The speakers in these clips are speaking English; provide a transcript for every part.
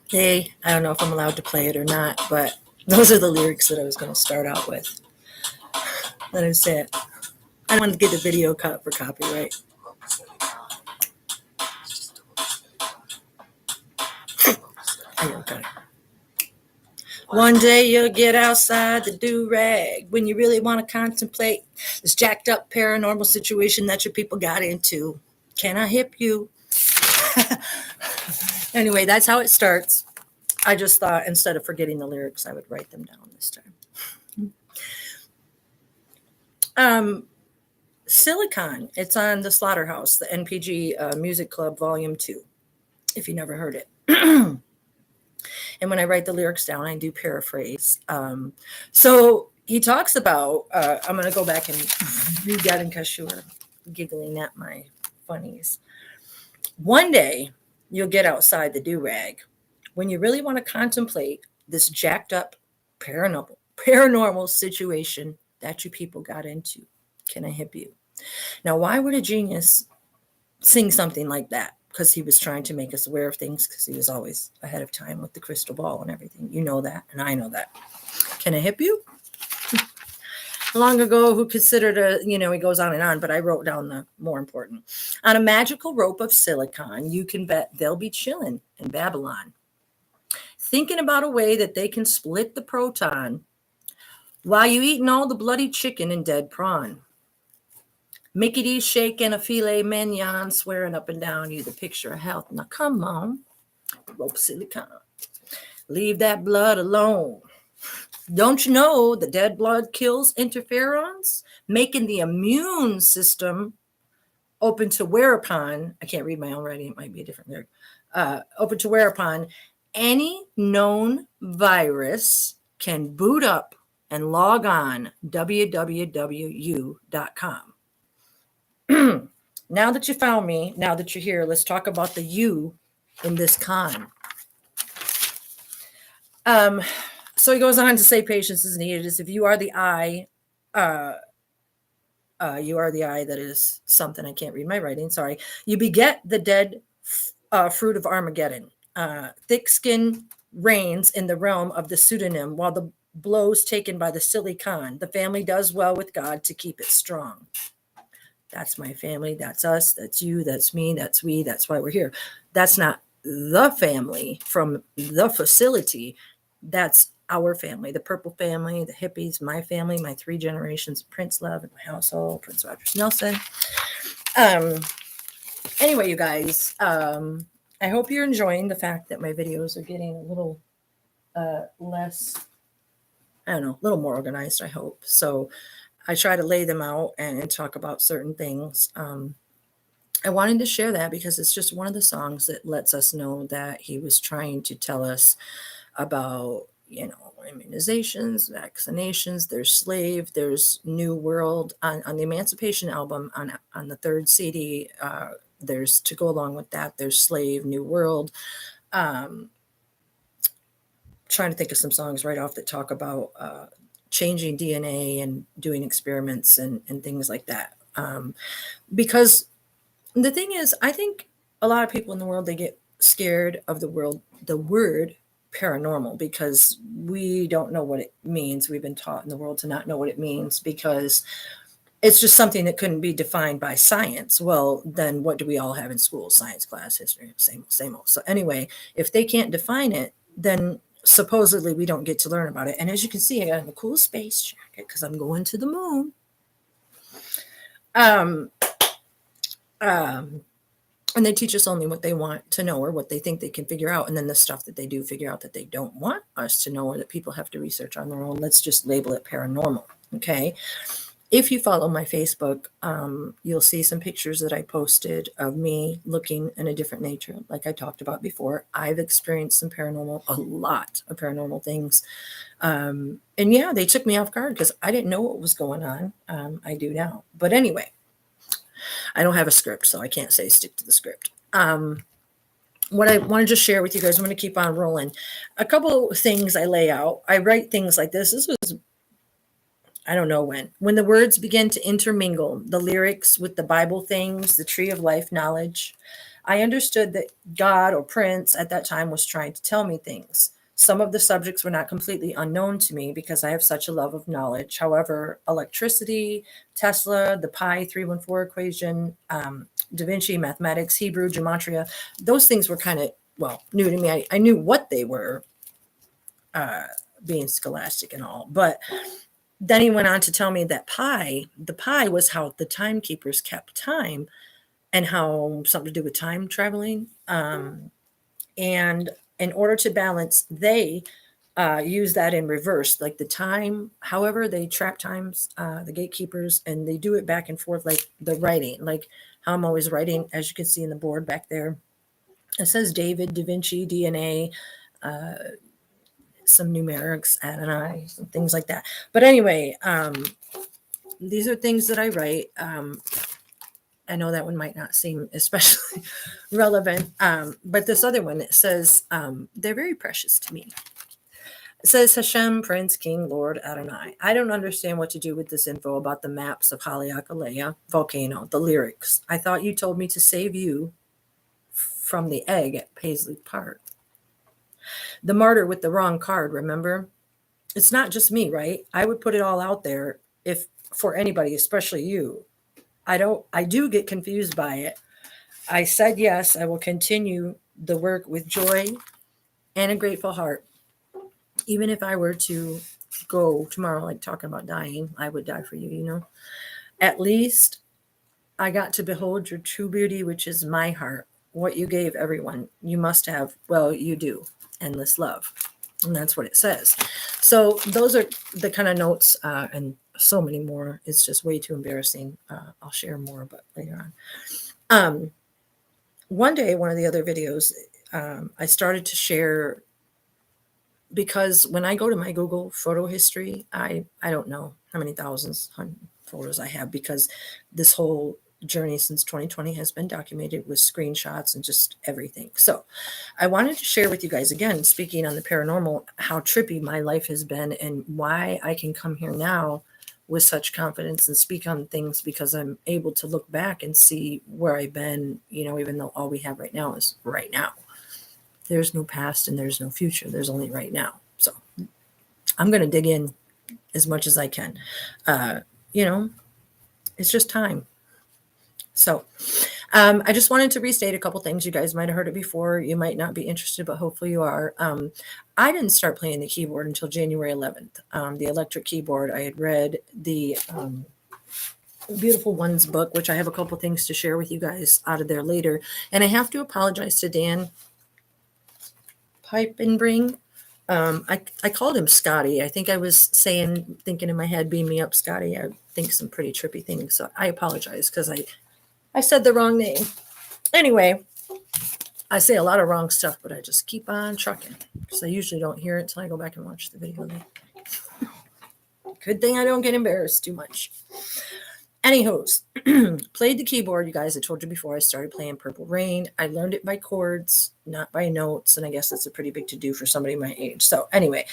Hey, I don't know if I'm allowed to play it or not, but those are the lyrics that I was going to start out with. Let us say it. I wanted to get the video cut for copyright. Okay. One day you'll get outside the do-rag when you really want to contemplate this jacked up paranormal situation that your people got into. Can I hip you? Anyway, that's how it starts. I just thought instead of forgetting the lyrics, I would write them down this time. Silicon. It's on the Slaughterhouse, the NPG Music Club Volume 2, if you never heard it. And when I write the lyrics down, I do paraphrase. So he talks about, I'm going to go back and read that in case you were giggling at my funnies. One day, you'll get outside the do-rag when you really want to contemplate this jacked up paranormal situation that you people got into. Can I hip you? Now, why would a genius sing something like that? Because he was trying to make us aware of things, because he was always ahead of time with the crystal ball and everything. You know that, and I know that. Can I hip you? Long ago, who considered he goes on and on, but I wrote down the more important. On a magical rope of silicon, you can bet they'll be chilling in Babylon, thinking about a way that they can split the proton while you eating all the bloody chicken and dead prawn. Mickey D's shaking a filet mignon, swearing up and down you the picture of health. Now come on, rope silicon. Leave that blood alone. Don't you know the dead blood kills interferons, making the immune system open to whereupon, I can't read my own writing, it might be a different lyric, open to whereupon any known virus can boot up and log on www.u.com. Now that you found me, now that you're here, let's talk about the you in this con. So he goes on to say patience is needed. As if you are the I, you are the I that is something. I can't read my writing. Sorry. You beget the dead fruit of Armageddon. Thick skin reigns in the realm of the pseudonym, while the blows taken by the silly con. The family does well with God to keep it strong. That's my family. That's us. That's you. That's me. That's we. That's why we're here. That's not the family from the facility. That's our family, the purple family, the hippies, my family, my 3 generations of Prince love in my household, Prince Rogers Nelson. Anyway, you guys, I hope you're enjoying the fact that my videos are getting a little less, a little more organized, I hope. So I try to lay them out and talk about certain things. I wanted to share that because it's just one of the songs that lets us know that he was trying to tell us about, immunizations, vaccinations. There's Slave, there's New World. On the Emancipation album, on the 3rd CD, there's, to go along with that, there's Slave, New World. Trying to think of some songs right off that talk about changing DNA and doing experiments and things like that. Because the thing is, I think a lot of people in the world, they get scared of the word paranormal, because we don't know what it means. We've been taught in the world to not know what it means because it's just something that couldn't be defined by science. Well, then what do we all have in school? Science class, history, same old. So anyway, if they can't define it, then supposedly we don't get to learn about it. And as you can see, I got a cool space jacket because I'm going to the moon. And they teach us only what they want to know or what they think they can figure out. And then the stuff that they do figure out that they don't want us to know or that people have to research on their own, let's just label it paranormal. Okay. If you follow my Facebook, you'll see some pictures that I posted of me looking in a different nature. Like I talked about before, I've experienced a lot of paranormal things. And yeah, they took me off guard because I didn't know what was going on. I do now. But anyway, I don't have a script, so I can't say stick to the script. What I want to just share with you guys, I'm going to keep on rolling. A couple of things I lay out. I write things like this. This was, I don't know when the words begin to intermingle, the lyrics with the Bible things, the tree of life knowledge. I understood that God or Prince at that time was trying to tell me things. Some of the subjects were not completely unknown to me because I have such a love of knowledge. However, electricity, Tesla, the pi 314 equation, Da Vinci, mathematics, Hebrew, gematria, those things were kind of, well, new to me. I knew what they were, being scholastic and all, but then he went on to tell me that the pi was how the timekeepers kept time and how something to do with time traveling. And in order to balance, they use that in reverse, like the time, however, they track times, the gatekeepers, and they do it back and forth, like the writing, like how I'm always writing, as you can see in the board back there. It says David, Da Vinci, DNA, some numerics, Adonai, some things like that. But anyway, these are things that I write. I know that one might not seem especially relevant, but this other one, it says, they're very precious to me. It says Hashem, Prince, King, Lord, Adonai. I don't understand what to do with this info about the maps of Haleakaleya volcano, the lyrics. I thought you told me to save you from the egg at Paisley Park. The martyr with the wrong card, remember? It's not just me, right? I would put it all out there if for anybody, especially you. I do get confused by it. I said yes, I will continue the work with joy and a grateful heart. Even if I were to go tomorrow, like talking about dying, I would die for you, you know. At least I got to behold your true beauty, which is my heart. What you gave everyone, you must have, well, you do, endless love. And that's what it says. So those are the kind of notes, and so many more. It's just way too embarrassing. I'll share more, but later on. One day, one of the other videos, I started to share, because when I go to my Google photo history, I don't know how many thousands photos I have, because this whole journey since 2020 has been documented with screenshots and just everything. So I wanted to share with you guys, again, speaking on the paranormal, how trippy my life has been and why I can come here now with such confidence and speak on things, because I'm able to look back and see where I've been, you know, even though all we have right now is right now. There's no past and there's no future. There's only right now. So I'm going to dig in as much as I can. You know, it's just time. So I just wanted to restate a couple things. You guys might have heard it before. You might not be interested, but hopefully you are. I didn't start playing the keyboard until January 11th. The electric keyboard, I had read the Beautiful Ones book, which I have a couple things to share with you guys out of there later. And I have to apologize to Dan Pipe and Bring. I called him Scotty. I think I was thinking in my head, beam me up, Scotty. I think some pretty trippy things. So I apologize because I said the wrong name. Anyway, I say a lot of wrong stuff, but I just keep on trucking because I usually don't hear it until I go back and watch the video. Good thing I don't get embarrassed too much. Anywho's, played the keyboard, you guys. I told you before I started playing Purple Rain. I learned it by chords, not by notes, and I guess that's a pretty big to-do for somebody my age. So anyway,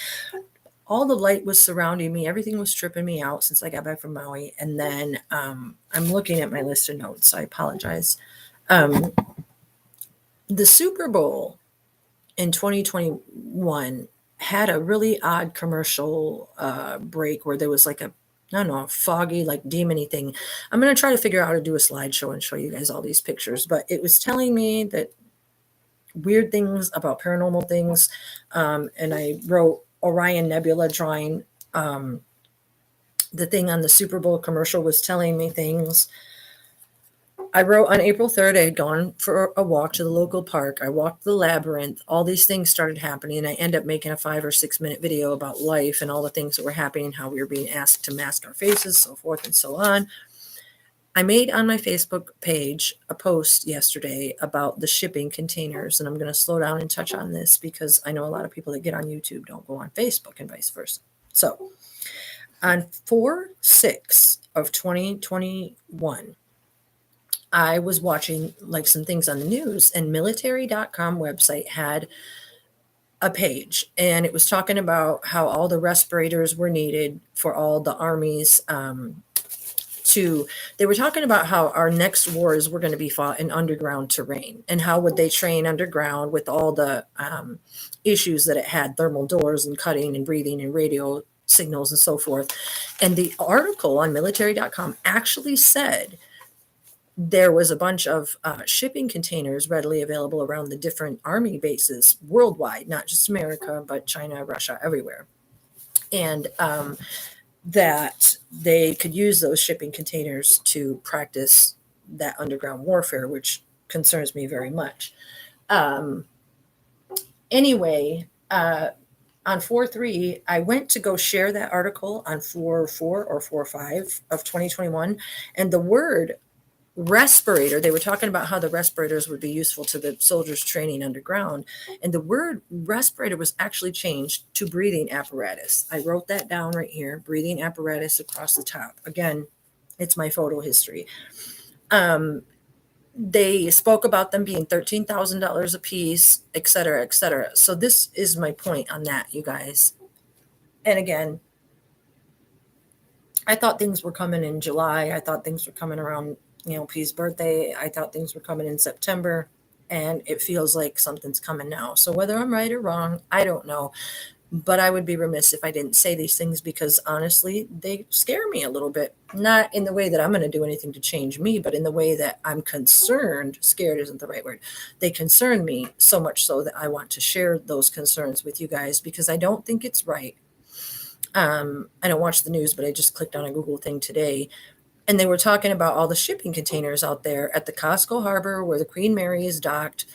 all the light was surrounding me. Everything was tripping me out since I got back from Maui. And then I'm looking at my list of notes. I apologize. The Super Bowl in 2021 had a really odd commercial break where there was like a foggy, like demony thing. I'm going to try to figure out how to do a slideshow and show you guys all these pictures, but it was telling me that weird things about paranormal things. And I wrote Orion Nebula drawing. The thing on the Super Bowl commercial was telling me things. I wrote on April 3rd, I had gone for a walk to the local park. I walked the labyrinth. All these things started happening. And I ended up making a 5 or 6 minute video about life and all the things that were happening, how we were being asked to mask our faces, so forth and so on. I made on my Facebook page a post yesterday about the shipping containers. And I'm going to slow down and touch on this because I know a lot of people that get on YouTube don't go on Facebook and vice versa. So on 4/6 of 2021, I was watching like some things on the news, and military.com website had a page, and it was talking about how all the respirators were needed for all the armies they were talking about how our next wars were going to be fought in underground terrain, and how would they train underground with all the issues that it had, thermal doors and cutting and breathing and radio signals and so forth. And the article on military.com actually said there was a bunch of shipping containers readily available around the different army bases worldwide, not just America, but China, Russia, everywhere. And that they could use those shipping containers to practice that underground warfare, which concerns me very much. Anyway, on 4/3, I went to go share that article on 4/4 or 4/5 of 2021, and the word respirator, they were talking about how the respirators would be useful to the soldiers training underground, and the word respirator was actually changed to breathing apparatus. I wrote that down right here, breathing apparatus across the top. Again, it's my photo history. They spoke about them being $13,000 a piece, et cetera, et cetera. So this is my point on that, you guys. And again, I thought things were coming in July. I thought things were coming around, P's birthday. I thought things were coming in September, and it feels like something's coming now. So whether I'm right or wrong, I don't know. But I would be remiss if I didn't say these things, because honestly, they scare me a little bit. Not in the way that I'm going to do anything to change me, but in the way that I'm concerned. Scared isn't the right word. They concern me so much so that I want to share those concerns with you guys, because I don't think it's right. I don't watch the news, but I just clicked on a Google thing today, and they were talking about all the shipping containers out there at the Costco Harbor where the Queen Mary is docked.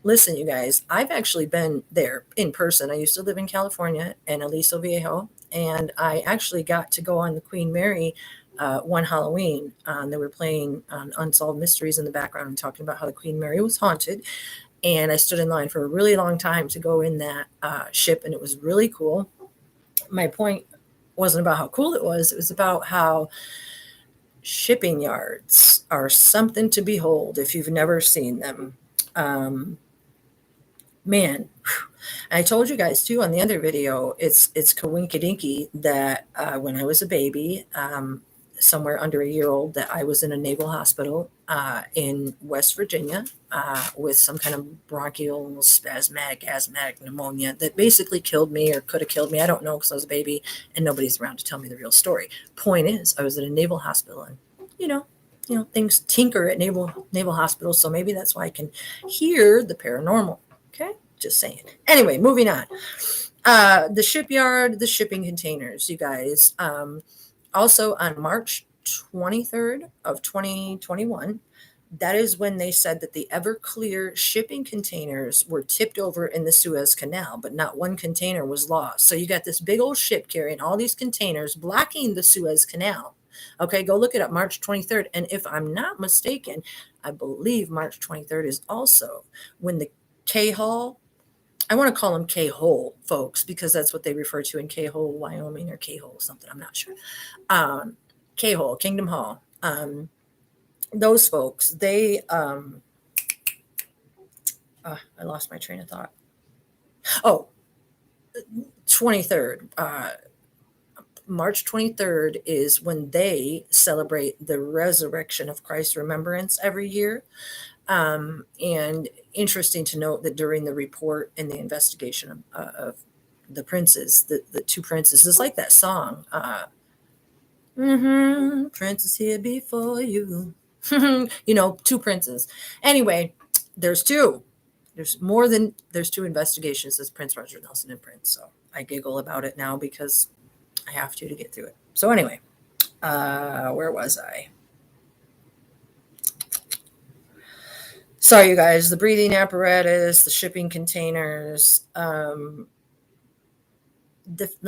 Listen, you guys, I've actually been there in person. I used to live in California in Aliso Viejo, and I actually got to go on the Queen Mary one Halloween. They were playing Unsolved Mysteries in the background and talking about how the Queen Mary was haunted. And I stood in line for a really long time to go in that ship, and it was really cool. My point wasn't about how cool it was about how shipping yards are something to behold if you've never seen them. Man, I told you guys too on the other video, it's coinkydinky that when I was a baby, somewhere under a year old, that I was in a naval hospital in West Virginia with some kind of bronchial spasmodic asthmatic pneumonia that basically killed me, or could have killed me. I don't know, because I was a baby and nobody's around to tell me the real story. Point is, I was at a naval hospital, and things tinker at naval hospitals, so maybe that's why I can hear the paranormal. Okay, just saying. Anyway, moving on. The shipyard, the shipping containers, you guys. Also on March 23rd of 2021, that is when they said that the Everclear shipping containers were tipped over in the Suez Canal, but not one container was lost. So you got this big old ship carrying all these containers blocking the Suez Canal. Okay, go look it up, March 23rd. And if I'm not mistaken, I believe March 23rd is also when the K-Hole, I want to call them K-Hole folks, because that's what they refer to in K-Hole, Wyoming, or K-Hole something, I'm not sure. K-Hole, Kingdom Hall. Those folks, they, I lost my train of thought. Oh, 23rd. March 23rd is when they celebrate the resurrection of Christ's remembrance every year. And interesting to note that during the report and the investigation of the princes, the two princes, it's like that song, Prince is here before you. Two princes. Anyway, there's two. There's two investigations as Prince Roger Nelson and Prince. So I giggle about it now because I have to get through it. So anyway, where was I? Sorry, you guys, the breathing apparatus, the shipping containers. Let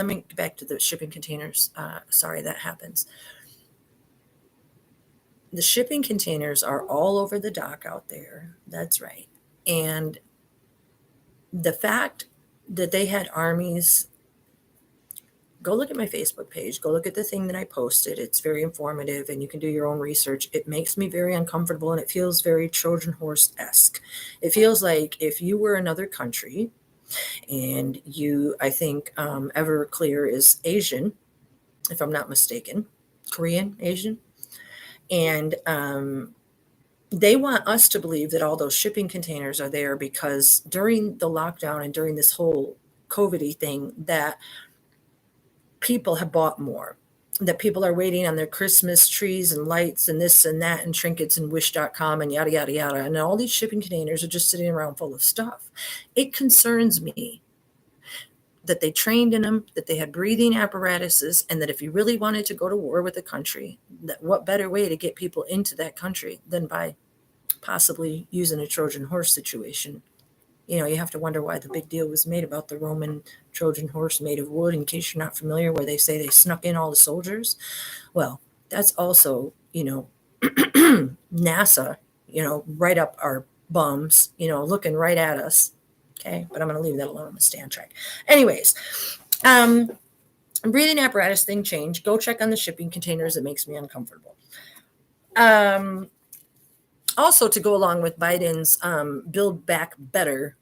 me get back to the shipping containers. Sorry, that happens. The shipping containers are all over the dock out there. That's right. And the fact that they had armies, go look at my Facebook page. Go look at the thing that I posted. It's very informative, and you can do your own research. It makes me very uncomfortable, and it feels very Trojan horse-esque. It feels like if you were another country, and I think Everclear is Asian, if I'm not mistaken. Korean, Asian. And they want us to believe that all those shipping containers are there because during the lockdown and during this whole COVID-y thing, that people have bought more, that people are waiting on their Christmas trees and lights and this and that and trinkets and wish.com and yada, yada, yada. And all these shipping containers are just sitting around full of stuff. It concerns me that they trained in them, that they had breathing apparatuses, and that if you really wanted to go to war with a country, that what better way to get people into that country than by possibly using a Trojan horse situation. You have to wonder why the big deal was made about the Roman Trojan horse made of wood, in case you're not familiar, where they say they snuck in all the soldiers. Well, that's also, NASA, right up our bums, looking right at us. Okay, but I'm going to leave that alone. I'm going to stay on track. Anyways, breathing apparatus thing changed. Go check on the shipping containers. It makes me uncomfortable. Also, to go along with Biden's Build Back Better,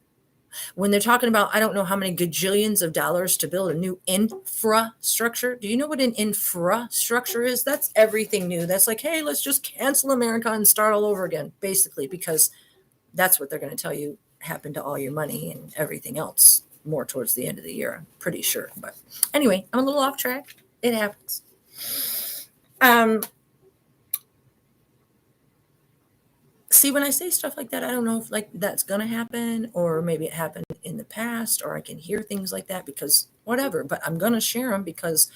when they're talking about, I don't know how many gajillions of dollars to build a new infrastructure. Do you know what an infrastructure is? That's everything new. That's like, hey, let's just cancel America and start all over again, basically, because that's what they're going to tell you happened to all your money and everything else more towards the end of the year, I'm pretty sure. But anyway, I'm a little off track. It happens. See, when I say stuff like that, I don't know if like that's going to happen, or maybe it happened in the past, or I can hear things like that because whatever, but I'm going to share them because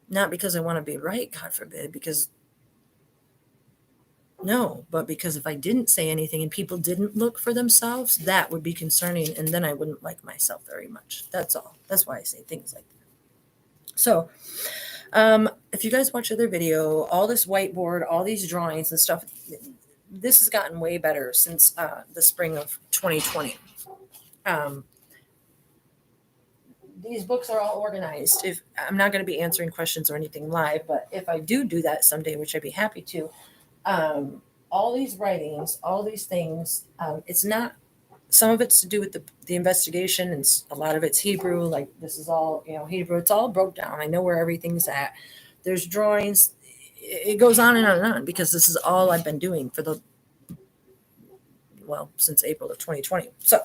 not because I want to be right, God forbid, because no, but because if I didn't say anything and people didn't look for themselves, that would be concerning. And then I wouldn't like myself very much. That's all. That's why I say things like that. So, if you guys watch other video, all this whiteboard, all these drawings and stuff, this has gotten way better since the spring of 2020. These books are all organized. If I'm not going to be answering questions or anything live, but if I do that someday, which I'd be happy to, all these writings, all these things, it's not, some of it's to do with the investigation, and a lot of it's Hebrew. Like this is all, Hebrew. It's all broke down. I know where everything's at. There's drawings. It goes on and on and on because this is all I've been doing for since April of 2020. So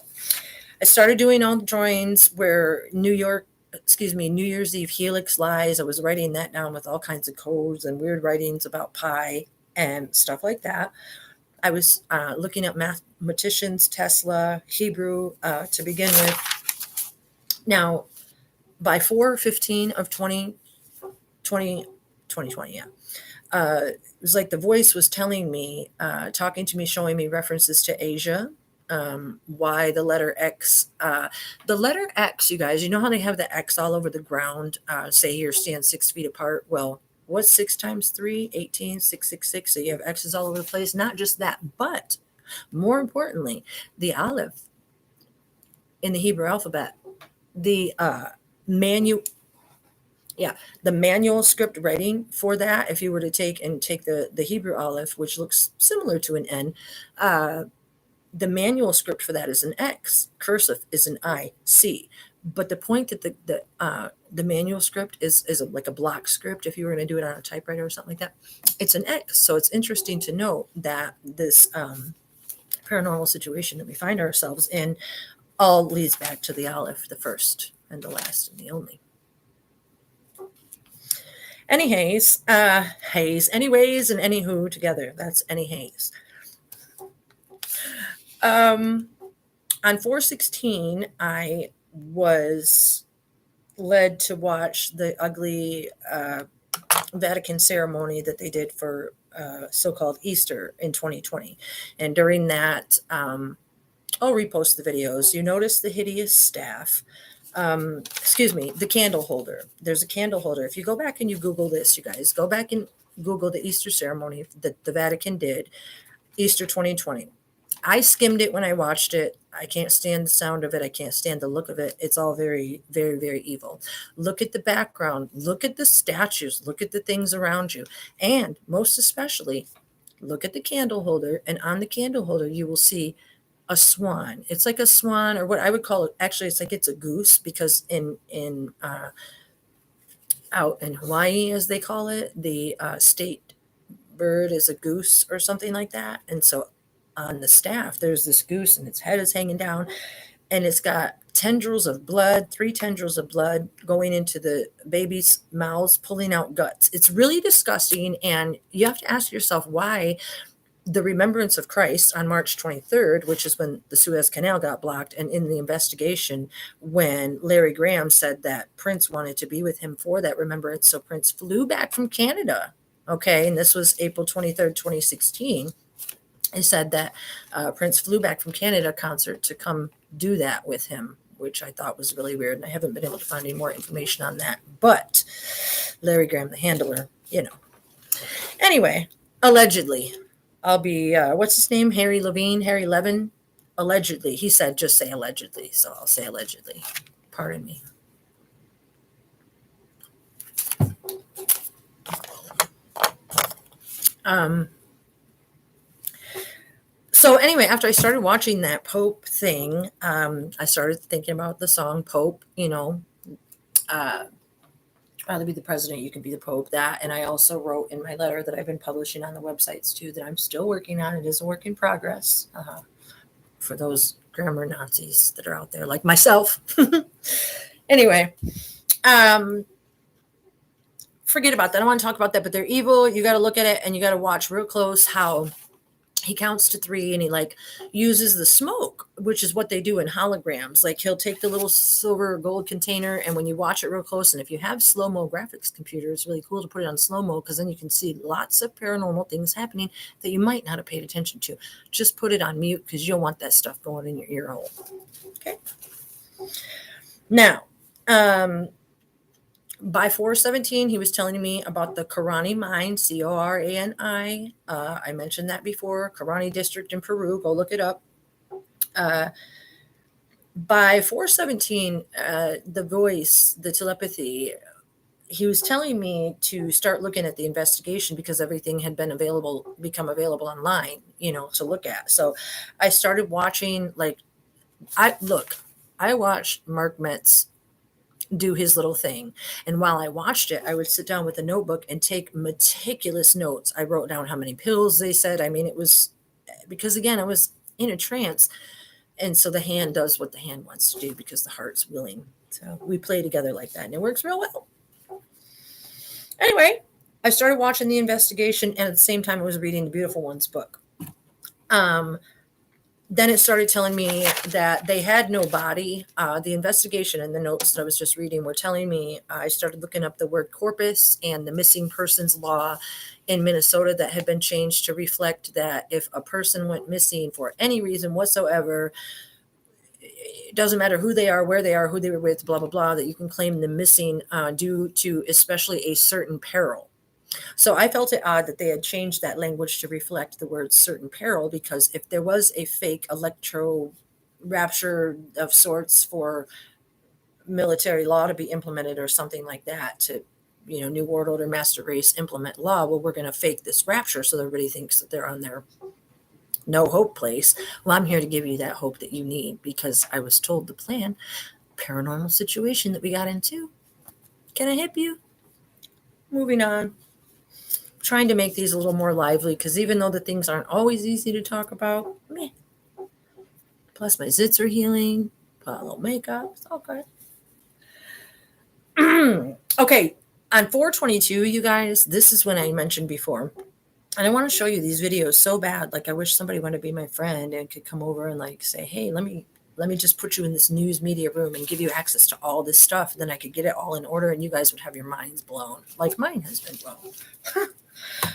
I started doing all the drawings where New Year's Eve helix lies. I was writing that down with all kinds of codes and weird writings about pi and stuff like that. I was looking at mathematicians, Tesla, Hebrew to begin with. Now, by 4/15 of 2020, yeah. It was like the voice was telling me, talking to me, showing me references to Asia, why the letter X. The letter X, you guys, you know how they have the X all over the ground, say here, stand 6 feet apart? Well, what's 6 times 3? 18, 666. So you have X's all over the place. Not just that, but more importantly, the aleph in the Hebrew alphabet, the manual script writing for that, if you were to take the Hebrew aleph, which looks similar to an N, the manual script for that is an X. Cursive is an IC. But the point that the manual script is like a block script, if you were going to do it on a typewriter or something like that, it's an X. So it's interesting to note that this paranormal situation that we find ourselves in all leads back to the aleph, the first and the last and the only. Anyways, and anywho together. That's anyways. On 4/16, I was led to watch the ugly Vatican ceremony that they did for so-called Easter in 2020. And during that, I'll repost the videos. You notice the hideous staff. The candle holder. There's a candle holder. If you go back and you Google this, you guys, go back and Google the Easter ceremony that the Vatican did, Easter 2020. I skimmed it when I watched it. I can't stand the sound of it. I can't stand the look of it. It's all very, very, very evil. Look at the background. Look at the statues. Look at the things around you. And most especially, look at the candle holder. And on the candle holder, you will see a swan. It's like a swan, or what I would call it. Actually, it's a goose, because in out in Hawaii, as they call it. The state bird is a goose or something like that. And so on the staff, there's this goose and its head is hanging down and it's got tendrils of blood, 3 tendrils of blood going into the baby's mouths, pulling out guts. It's really disgusting. And you have to ask yourself why the remembrance of Christ on March 23rd, which is when the Suez Canal got blocked, and in the investigation, when Larry Graham said that Prince wanted to be with him for that remembrance. So Prince flew back from Canada. Okay. And this was April 23rd, 2016. He said that Prince flew back from Canada concert to come do that with him, which I thought was really weird. And I haven't been able to find any more information on that. But Larry Graham, the handler, Anyway, allegedly, I'll be, what's his name? Harry Levin? Allegedly. He said, just say allegedly. So I'll say allegedly. Pardon me. So anyway, after I started watching that Pope thing, I started thinking about the song Pope, rather be the president, you can be the Pope, that. And I also wrote in my letter that I've been publishing on the websites too, that I'm still working on. It is a work in progress for those grammar Nazis that are out there like myself. Anyway, forget about that. I don't want to talk about that, but they're evil. You got to look at it and you got to watch real close how he counts to 3 and he uses the smoke, which is what they do in holograms. He'll take the little silver or gold container, and when you watch it real close, and if you have slow-mo graphics computer, it's really cool to put it on slow-mo, because then you can see lots of paranormal things happening that you might not have paid attention to. Just put it on mute because you don't want that stuff going in your ear hole. Okay. Now, by 417, he was telling me about the Corani mine, Corani. I mentioned that before. Corani district in Peru. Go look it up. By 417, the voice, the telepathy, he was telling me to start looking at the investigation because everything had become available online, to look at. So I started watching, I watched Mark Metz do his little thing. And while I watched it, I would sit down with a notebook and take meticulous notes. I wrote down how many pills they said. I mean, it was because, again, I was in a trance. And so the hand does what the hand wants to do because the heart's willing. So we play together like that, and it works real well. Anyway, I started watching the investigation, and at the same time I was reading the Beautiful Ones book. Then it started telling me that they had no body. The investigation and the notes that I was just reading were telling me, I started looking up the word corpus and the missing persons law in Minnesota that had been changed to reflect that if a person went missing for any reason whatsoever, it doesn't matter who they are, where they are, who they were with, blah, blah, blah, that you can claim them missing due to especially a certain peril. So I felt it odd that they had changed that language to reflect the word certain peril, because if there was a fake electro rapture of sorts for military law to be implemented or something like that, to, New World Order Master Race implement law, well, we're going to fake this rapture so everybody thinks that they're on their no hope place. Well, I'm here to give you that hope that you need, because I was told the plan, paranormal situation that we got into. Can I help you? Moving on. Trying to make these a little more lively, because even though the things aren't always easy to talk about, meh. Plus my zits are healing, put a little makeup, it's all good. Okay, on 422, you guys, this is when I mentioned before, and I want to show you these videos so bad. I wish somebody wanted to be my friend and could come over and say, hey, let me just put you in this news media room and give you access to all this stuff. And then I could get it all in order and you guys would have your minds blown like mine has been blown.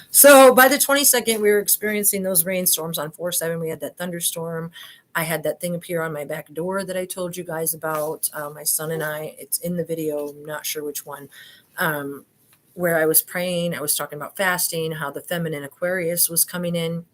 So by the 22nd, we were experiencing those rainstorms. On 4/7, we had that thunderstorm. I had that thing appear on my back door that I told you guys about. My son and I, it's in the video, I'm not sure which one, where I was praying. I was talking about fasting, how the feminine Aquarius was coming in.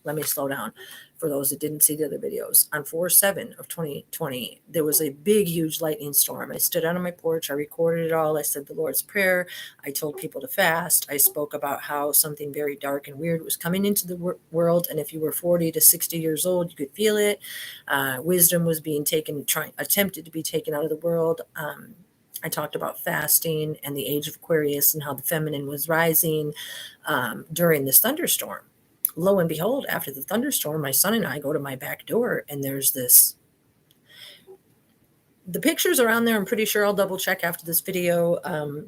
Let me slow down for those that didn't see the other videos. On 4/7 of 2020, there was a big, huge lightning storm. I stood out on my porch. I recorded it all. I said the Lord's Prayer. I told people to fast. I spoke about how something very dark and weird was coming into the world. And if you were 40 to 60 years old, you could feel it. Wisdom was being attempted to be taken out of the world. I talked about fasting and the age of Aquarius and how the feminine was rising during this thunderstorm. Lo and behold, after the thunderstorm, my son and I go to my back door, and there's this. The pictures are on there. I'm pretty sure I'll double check after this video.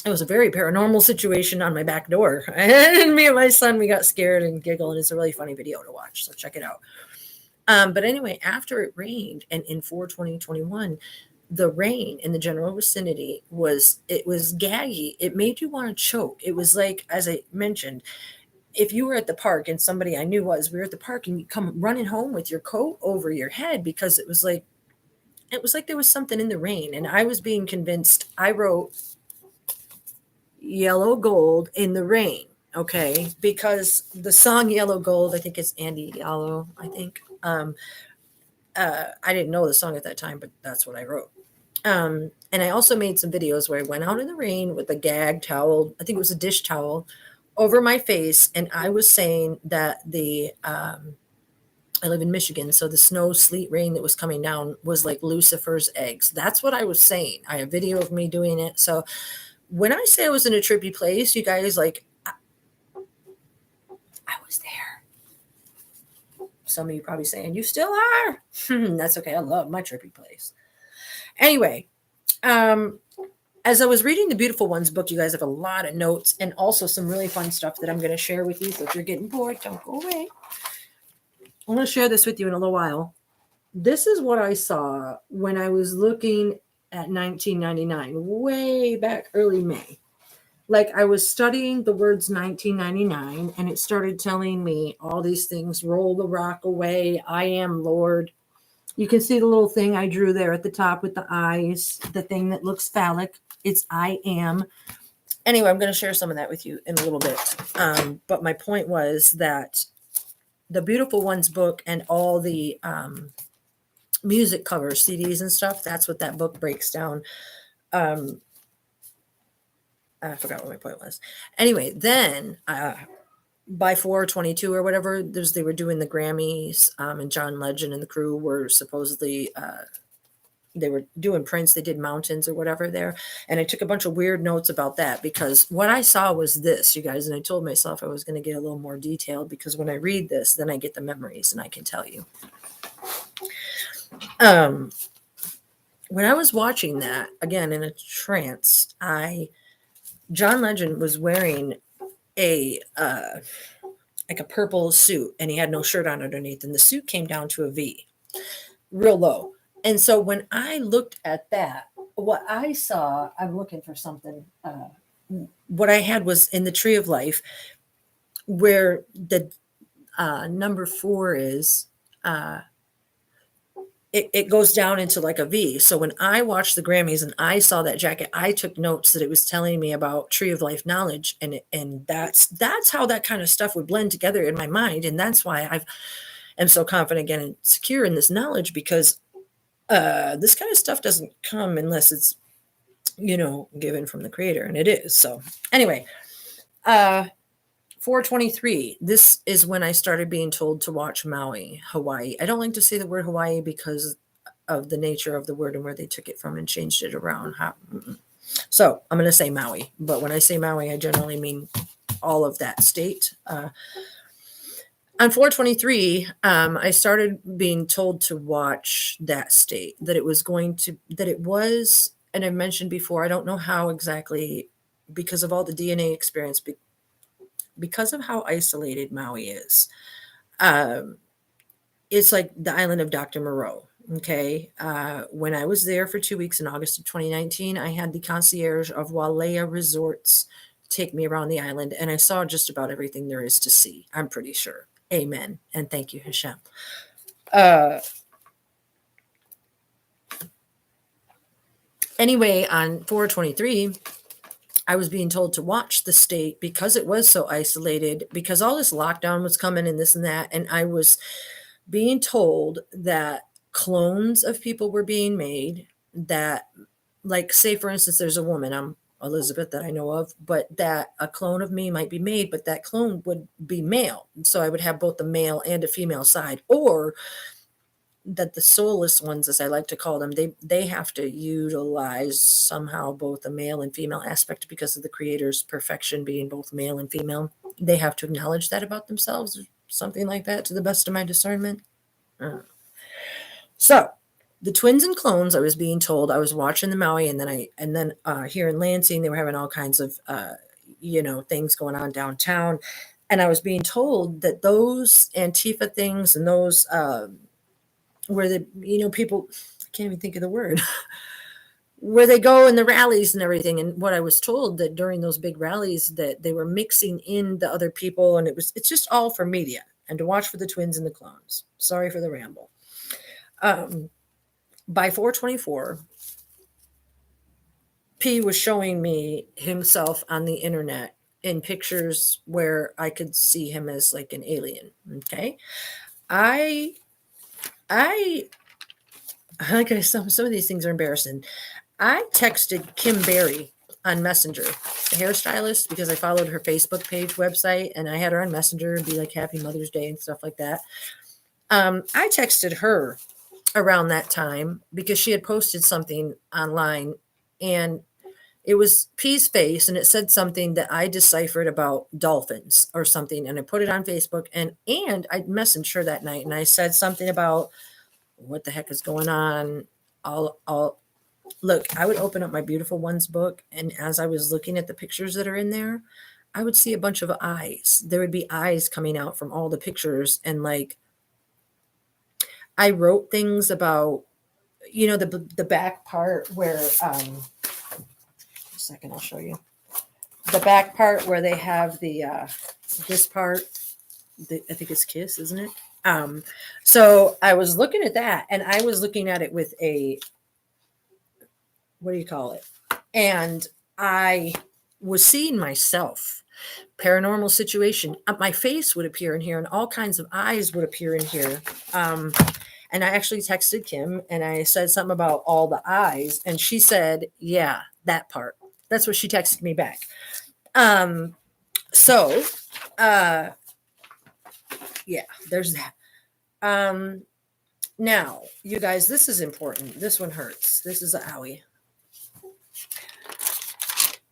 It was a very paranormal situation on my back door. And me and my son, we got scared and giggled. And it's a really funny video to watch. So check it out. But anyway, after it rained, and in 4/20/21, the rain in the general vicinity was gaggy. It made you want to choke. It was like, as I mentioned, if you were at the park, and somebody I knew we were at the park, and you come running home with your coat over your head, because it was like there was something in the rain. And I was being convinced. I wrote Yellow Gold in the Rain, okay, because the song Yellow Gold, I think it's Andy Yellow, I think. I didn't know the song at that time, but that's what I wrote. And I also made some videos where I went out in the rain with a gag towel, I think it was a dish towel, over my face, and I was saying that I live in Michigan, so the snow, sleet, rain that was coming down was like Lucifer's eggs. That's what I was saying. I have video of me doing it. So when I say I was in a trippy place, you guys, like, I was there. Some of you probably saying, you still are. That's okay. I love my trippy place. Anyway, as I was reading the Beautiful Ones book, you guys have a lot of notes and also some really fun stuff that I'm going to share with you. So if you're getting bored, don't go away. I'm going to share this with you in a little while. This is what I saw when I was looking at 1999, way back early May. Like, I was studying the words 1999, and it started telling me all these things. Roll the rock away. I am Lord. You can see the little thing I drew there at the top with the eyes, the thing that looks phallic. It's I am. Anyway, I'm going to share some of that with you in a little bit. But my point was that the Beautiful Ones book and all the music covers, CDs and stuff, that's what that book breaks down. I forgot what my point was. Anyway, then by 4/22 or whatever, they were doing the Grammys, and John Legend and the crew were supposedly they were doing Prince. They did Mountains or whatever there. And I took a bunch of weird notes about that, because what I saw was this, you guys. And I told myself I was going to get a little more detailed, because when I read this, then I get the memories and I can tell you. When I was watching that, again, in a trance, John Legend was wearing a like a purple suit, and he had no shirt on underneath. And the suit came down to a V, real low. And so when I looked at that, what I saw, I'm looking for something. What I had was in the Tree of Life, where the number 4 is, it goes down into like a V. So when I watched the Grammys and I saw that jacket, I took notes that it was telling me about Tree of Life knowledge. And that's how that kind of stuff would blend together in my mind. And that's why I am so confident, again, and secure in this knowledge, because this kind of stuff doesn't come unless it's, given from the creator, and it is. So anyway, 4/23, this is when I started being told to watch Maui, Hawaii. I don't like to say the word Hawaii because of the nature of the word and where they took it from and changed it around. So I'm going to say Maui, but when I say Maui, I generally mean all of that state. On 4/23, I started being told to watch that state, that it was, and I've mentioned before, I don't know how exactly, because of all the DNA experience, because of how isolated Maui is. It's like the island of Dr. Moreau. Okay. When I was there for 2 weeks in August of 2019, I had the concierge of Wailea Resorts take me around the island, and I saw just about everything there is to see. I'm pretty sure. Amen. And thank you, Hashem. Anyway, on 4/23, I was being told to watch the state because it was so isolated, because all this lockdown was coming and this and that. And I was being told that clones of people were being made, that, like, say, for instance, there's a woman, I'm Elizabeth, that I know of, but that a clone of me might be made, but that clone would be male. So I would have both the male and a female side. Or that the soulless ones, as I like to call them, they have to utilize somehow both a male and female aspect because of the creator's perfection being both male and female. They have to acknowledge that about themselves, or something like that, to the best of my discernment. So the twins and clones, I was being told, I was watching the Maui, and then here in Lansing, they were having all kinds of things going on downtown, and I was being told that those Antifa things and those where the people, I can't even think of the word, where they go in the rallies and everything. And what I was told, that during those big rallies that they were mixing in the other people, and it's just all for media and to watch for the twins and the clones. Sorry for the ramble. By 424, P was showing me himself on the internet in pictures where I could see him as like an alien. Okay. I like some of these things are embarrassing. I texted Kim Berry on Messenger, the hairstylist, because I followed her Facebook page website, and I had her on Messenger and be like, Happy Mother's Day and stuff like that. I texted her around that time because she had posted something online, and it was P's face, and it said something that I deciphered about dolphins or something, and I put it on Facebook, and I messaged her that night, and I said something about what the heck is going on. I'll look, I would open up my Beautiful Ones book, and as I was looking at the pictures that are in there, I would see a bunch of eyes. There would be eyes coming out from all the pictures, and like I wrote things about, the back part where a second, I'll show you. The back part where they have the this part, I think it's kiss, isn't it? So I was looking at that, and I was looking at it with a, what do you call it? And I was seeing myself, paranormal situation. My face would appear in here, and all kinds of eyes would appear in here. And I actually texted Kim, and I said something about all the eyes, and she said, yeah, that part. That's what she texted me back. Yeah, there's that. Now, you guys, this is important. This one hurts. This is a owie.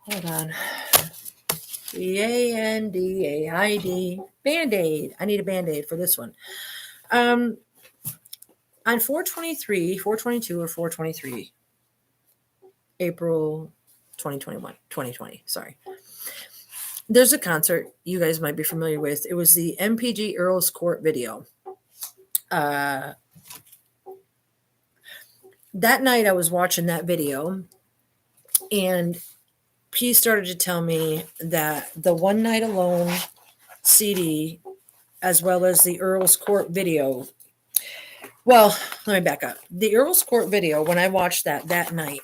Hold on. Bandaid. Band-Aid. I need a Band-Aid for this one. On 423, 422 or 423, April 2020, sorry. There's a concert you guys might be familiar with. It was the MPG Earl's Court video. That night I was watching that video, and P started to tell me that the One Night Alone CD, as well as the Earl's Court video. Well, let me back up. The Earl's Court video, when I watched that night,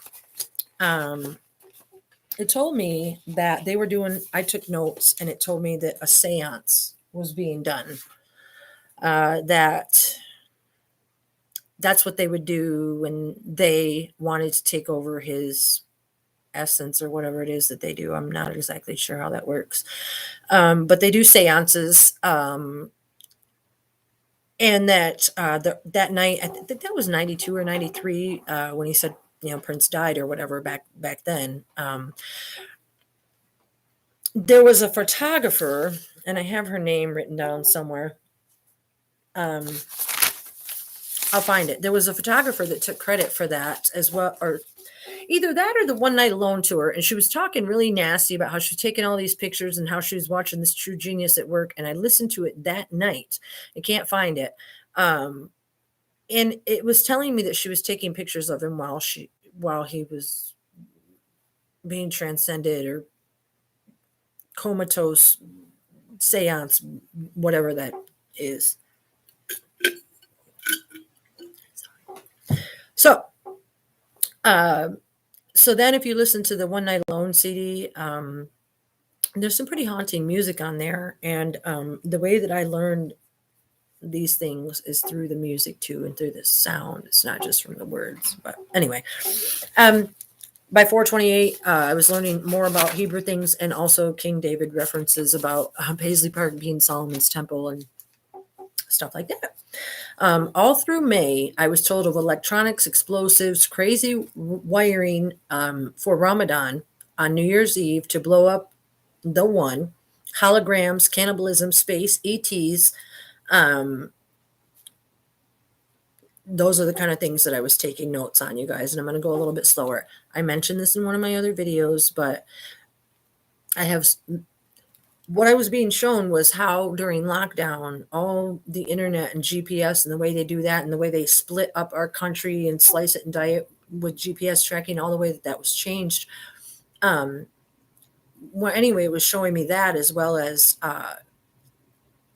it told me that they were doing, I took notes, and it told me that a seance was being done. That's what they would do when they wanted to take over his essence or whatever it is that they do. I'm not exactly sure how that works. But they do seances. And that that night, I think that was 92 or 93, when he said, Prince died or whatever back then. There was a photographer, and I have her name written down somewhere. I'll find it. There was a photographer that took credit for that as well, or either that or the One Night Alone tour. And she was talking really nasty about how she's taking all these pictures and how she was watching this true genius at work. And I listened to it that night. I can't find it. And it was telling me that she was taking pictures of him while he was being transcended or comatose, seance, whatever that is. So then if you listen to the One Night Alone CD, there's some pretty haunting music on there. And the way that I learned these things is through the music too, and through the sound. It's not just from the words. But anyway, by 428, I was learning more about Hebrew things, and also King David references about Paisley Park being Solomon's temple and stuff like that. All through May, I was told of electronics, explosives, crazy wiring for Ramadan on New Year's Eve to blow up the one, holograms, cannibalism, space, ETs. Um, those are the kind of things that I was taking notes on, you guys, and I'm going to go a little bit slower. I mentioned this in one of my other videos, but I have what I was being shown was how during lockdown, all the internet and GPS and the way they do that and the way they split up our country and slice it and die it with GPS tracking, all the way that that was changed. Well, anyway, it was showing me that as well as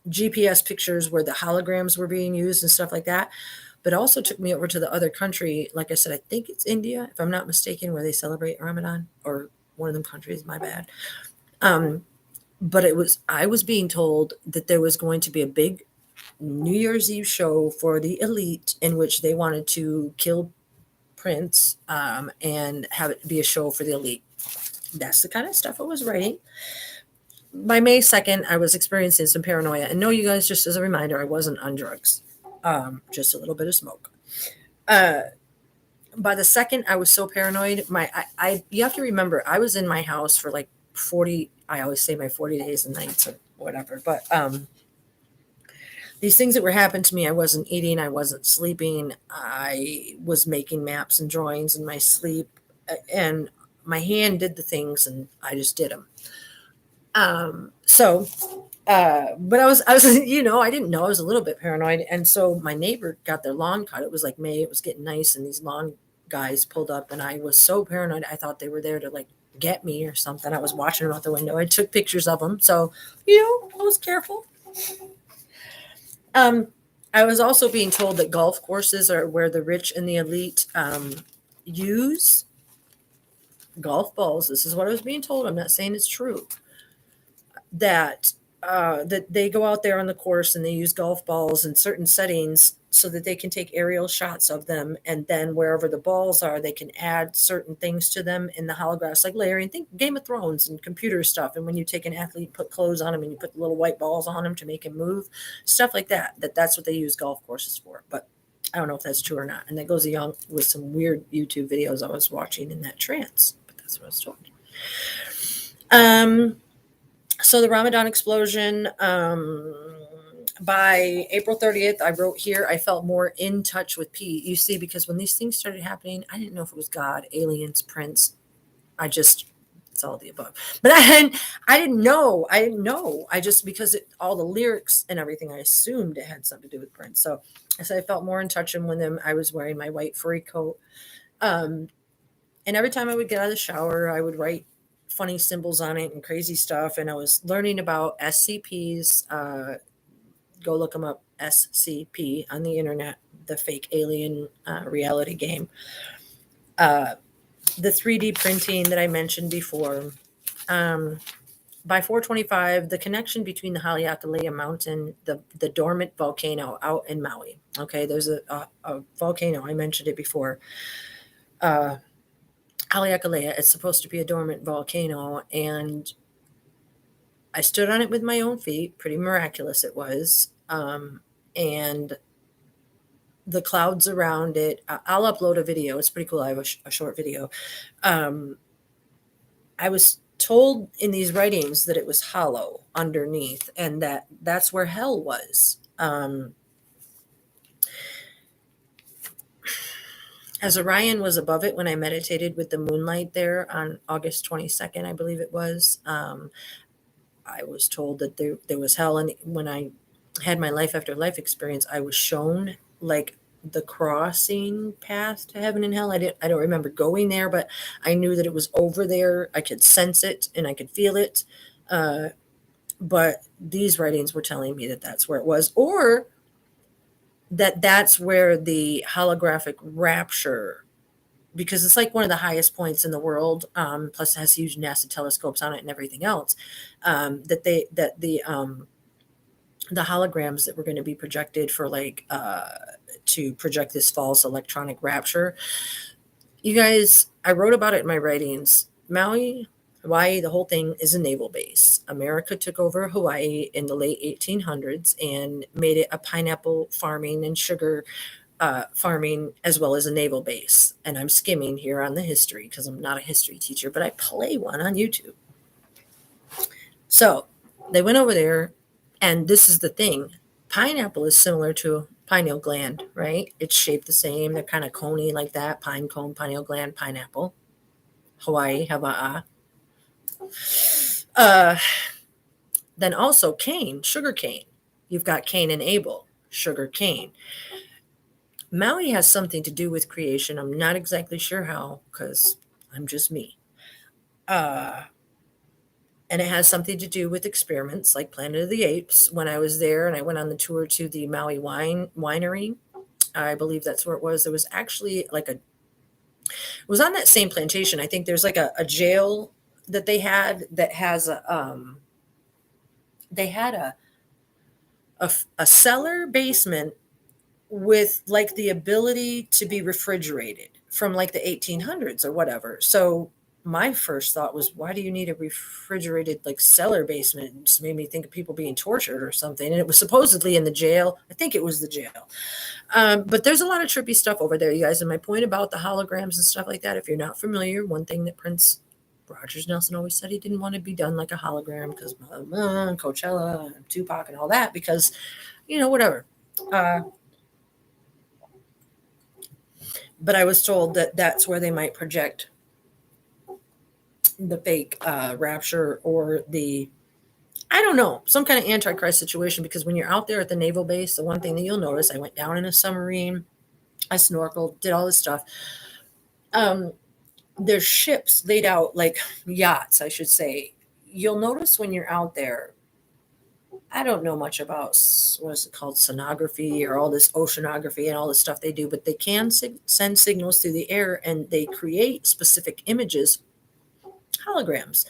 GPS pictures where the holograms were being used and stuff like that. But also took me over to the other country. Like I said, I think it's India, if I'm not mistaken, where they celebrate Ramadan, or one of them countries, my bad. But I was being told that there was going to be a big New Year's Eve show for the elite in which they wanted to kill Prince and have it be a show for the elite. That's the kind of stuff I was writing. By May 2nd, I was experiencing some paranoia. And no, you guys, just as a reminder, I wasn't on drugs. Just a little bit of smoke. By the second, I was so paranoid. You have to remember, I was in my house for like 40, I always say my 40 days and nights or whatever, but these things that were happening to me, I wasn't eating, I wasn't sleeping, I was making maps and drawings in my sleep, and my hand did the things and I just did them. But I was, I didn't know, I was a little bit paranoid. And so my neighbor got their lawn cut. It was like May, it was getting nice. And these lawn guys pulled up and I was so paranoid. I thought they were there to like get me or something. I was watching them out the window. I took pictures of them. So, I was careful. I was also being told that golf courses are where the rich and the elite use golf balls. This is what I was being told. I'm not saying it's true. That they go out there on the course and they use golf balls in certain settings so that they can take aerial shots of them, and then wherever the balls are, they can add certain things to them in the holographs, like layering. Think Game of Thrones and computer stuff. And when you take an athlete, put clothes on him, and you put little white balls on him to make him move, stuff like that. That's what they use golf courses for. But I don't know if that's true or not. And that goes along with some weird YouTube videos I was watching in that trance. But that's what I was told. So the Ramadan explosion, by April 30th, I wrote here, I felt more in touch with Pete. You see, because when these things started happening, I didn't know if it was God, aliens, Prince. It's all the above. But I didn't know. I just, because all the lyrics and everything, I assumed it had something to do with Prince. So I said I felt more in touch with him. I was wearing my white furry coat. And every time I would get out of the shower, I would write funny symbols on it and crazy stuff. And I was learning about SCPs. Go look them up, SCP, on the internet, the fake alien reality game. The 3D printing that I mentioned before. By 425, the connection between the Haleakala Mountain, the dormant volcano out in Maui. Okay, there's a volcano. I mentioned it before. Haleakala, it's supposed to be a dormant volcano, and I stood on it with my own feet. Pretty miraculous it was. And the clouds around it, I'll upload a video. It's pretty cool. I have a short video. I was told in these writings that it was hollow underneath, and that's where hell was. As Orion was above it when I meditated with the moonlight there on August 22nd, I believe it was, I was told that there was hell. And when I had my life after life experience, I was shown like the crossing path to heaven and hell. I don't remember going there, but I knew that it was over there. I could sense it and I could feel it. But these writings were telling me that that's where it was, or that's where the holographic rapture, because it's like one of the highest points in the world. Plus it has huge NASA telescopes on it and everything else. The holograms that were going to be projected for to project this false electronic rapture. You guys, I wrote about it in my writings. Maui Hawaii, the whole thing is a naval base. America took over Hawaii in the late 1800s and made it a pineapple farming and sugar farming as well as a naval base. And I'm skimming here on the history because I'm not a history teacher, but I play one on YouTube. So they went over there, and this is the thing. Pineapple is similar to pineal gland, right? It's shaped the same. They're kind of coney like that. Pine cone, pineal gland, pineapple. Hawaii, Hawaii. Then also cane, sugar cane. You've got Cain and Abel, sugar cane. Maui has something to do with creation. I'm not exactly sure how because I'm just me. And it has something to do with experiments like Planet of the Apes. When I was there and I went on the tour to the Maui winery, I believe that's where it was. There was actually it was on that same plantation. I think there's like a jail that they had that has they had a cellar basement with like the ability to be refrigerated from like the 1800s or whatever. So my first thought was, why do you need a refrigerated like cellar basement? It just made me think of people being tortured or something. And it was supposedly in the jail. I think it was the jail. But there's a lot of trippy stuff over there, you guys. And my point about the holograms and stuff like that, if you're not familiar, one thing that Prince Rogers Nelson always said, he didn't want to be done like a hologram because Coachella and Tupac and all that, because, whatever. But I was told that that's where they might project the fake rapture or I don't know, some kind of Antichrist situation. Because when you're out there at the naval base, the one thing that you'll notice, I went down in a submarine, I snorkeled, did all this stuff. There's ships laid out like yachts, I should say. You'll notice when you're out there, I don't know much about what is it called, sonography or all this oceanography and all this stuff they do, but they can send signals through the air and they create specific images, holograms.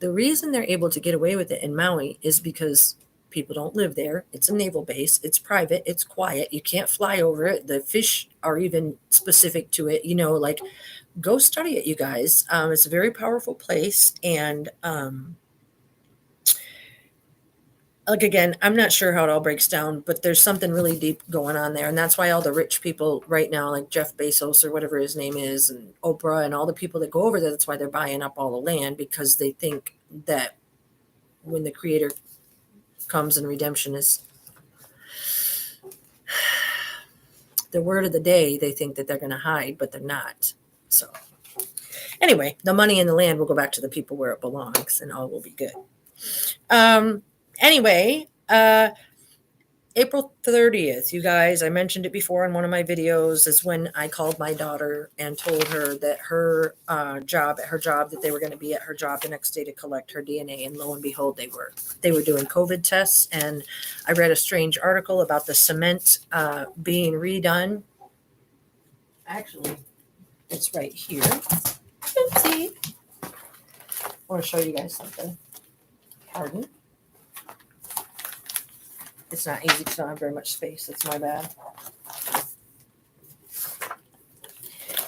The reason they're able to get away with it in Maui is because people don't live there. It's a naval base. It's private. It's quiet. You can't fly over it. The fish are even specific to it. Like, go study it, you guys. It's a very powerful place. And again, I'm not sure how it all breaks down, but there's something really deep going on there. And that's why all the rich people right now, like Jeff Bezos or whatever his name is, and Oprah and all the people that go over there, that's why they're buying up all the land, because they think that when the creator comes and redemption is the word of the day, they think that they're going to hide, but they're not. So anyway, the money and the land will go back to the people where it belongs, and all will be good. Anyway, April 30th, you guys, I mentioned it before in one of my videos, is when I called my daughter and told her that her job that they were going to be at her job the next day to collect her DNA. And lo and behold, they were doing COVID tests. And I read a strange article about the cement being redone. Actually, it's right here. Oopsie. I want to show you guys something. Pardon. It's not easy because I don't have very much space. It's my bad.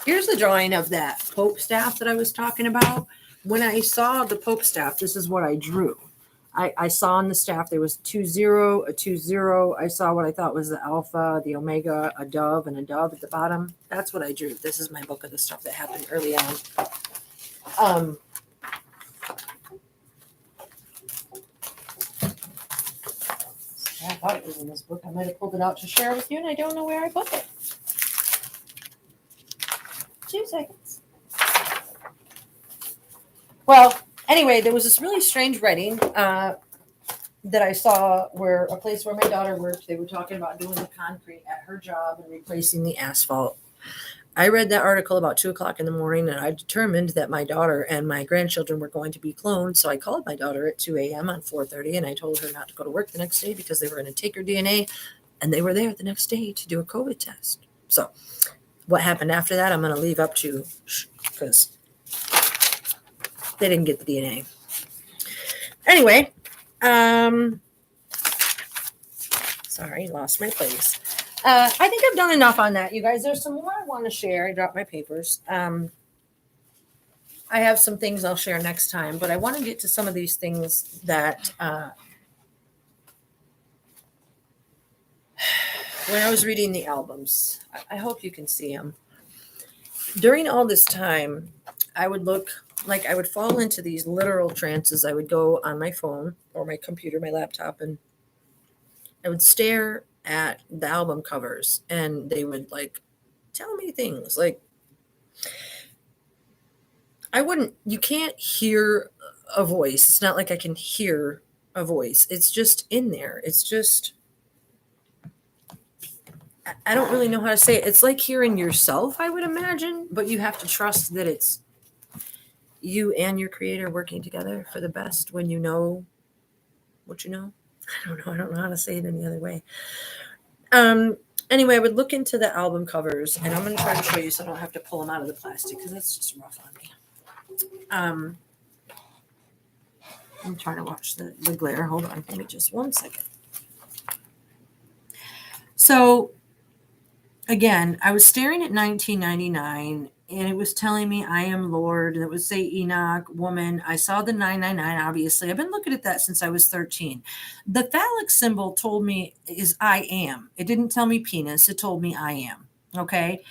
Here's the drawing of that Pope staff that I was talking about. When I saw the Pope staff, this is what I drew. I saw on the staff there was 2-0, a 2-0. I saw what I thought was the alpha, the omega, a dove, and a dove at the bottom. That's what I drew. This is my book of the stuff that happened early on. I thought it was in this book. I might have pulled it out to share with you, and I don't know where I put it. 2 seconds. Well, anyway, there was this really strange writing that I saw where a place where my daughter worked, they were talking about doing the concrete at her job and replacing the asphalt. I read that article about 2:00 in the morning, and I determined that my daughter and my grandchildren were going to be cloned. So I called my daughter at 2 a.m. on 4:30, and I told her not to go to work the next day because they were going to take her DNA, and they were there the next day to do a COVID test. So what happened after that, I'm going to leave up to, because they didn't get the DNA. Anyway, sorry, lost my place. I think I've done enough on that, you guys. There's some more I want to share. I dropped my papers. I have some things I'll share next time, but I want to get to some of these things that when I was reading the albums, I hope you can see them. During all this time, I would look like I would fall into these literal trances. I would go on my phone or my computer, my laptop, and I would stare at the album covers, and they would like tell me things like you can't hear a voice. It's not like I can hear a voice. It's just in there. It's just, I don't really know how to say it. It's like hearing yourself, I would imagine, but you have to trust that it's you and your creator working together for the best when you know what you know. I don't know. I don't know how to say it any other way. Anyway, I would look into the album covers, and I'm going to try to show you so I don't have to pull them out of the plastic because that's just rough on me. I'm trying to watch the glare. Hold on. Give me just 1 second. So, again, I was staring at 1999, and it was telling me, I am Lord. And it would say Enoch, woman. I saw the 999, obviously. I've been looking at that since I was 13. The phallic symbol told me is I am. It didn't tell me penis. It told me I am. Okay.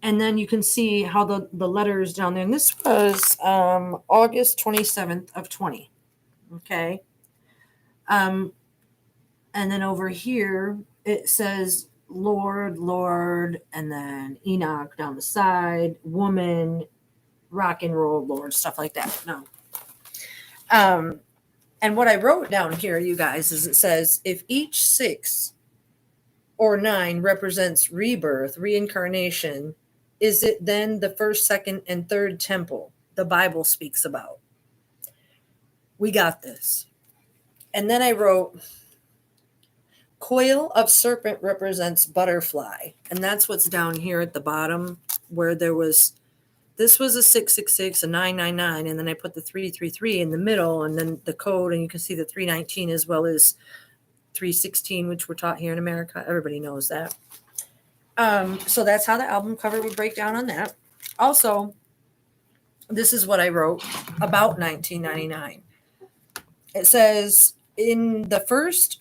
And then you can see how the letters down there. And this was August 27th of 20. Okay. And then over here, it says Lord, Lord, and then Enoch down the side, woman, rock and roll, Lord, stuff like that. No. And what I wrote down here, you guys, is it says, if each 6 or 9 represents rebirth, reincarnation, is it then the first, second, and third temple the Bible speaks about? We got this. And then I wrote, coil of serpent represents butterfly. And that's what's down here at the bottom where this was a 666, a 999, and then I put the 333 in the middle, and then the code, and you can see the 319 as well as 316, which we're taught here in America. Everybody knows that. So that's how the album cover would break down on that. Also, this is what I wrote about 1999. It says in the first,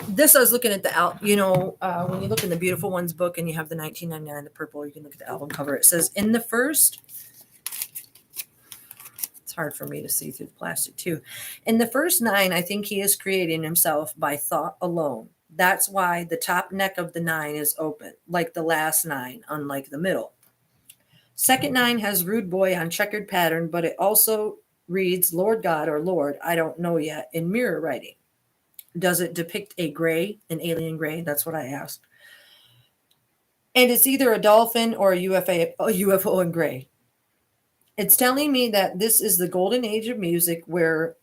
this I was looking at when you look in the Beautiful Ones book and you have the 1999, the purple, you can look at the album cover. It says in the first, it's hard for me to see through the plastic too. In the first 9, I think he is creating himself by thought alone. That's why the top neck of the 9 is open, like the last 9, unlike the middle. Second 9 has rude boy on checkered pattern, but it also reads Lord God or Lord, I don't know yet, in mirror writing. Does it depict a gray, an alien gray? That's what I asked. And it's either a dolphin or a UFO in gray. It's telling me that this is the golden age of music where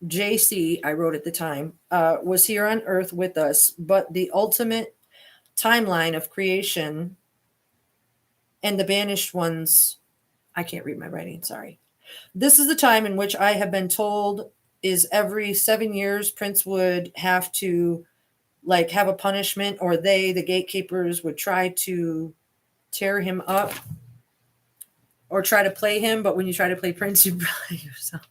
JC, I wrote at the time, was here on Earth with us, but the ultimate timeline of creation and the banished ones, I can't read my writing, sorry. This is the time in which I have been told is every 7 years Prince would have to have a punishment, or the gatekeepers, would try to tear him up or try to play him. But when you try to play Prince, you play yourself.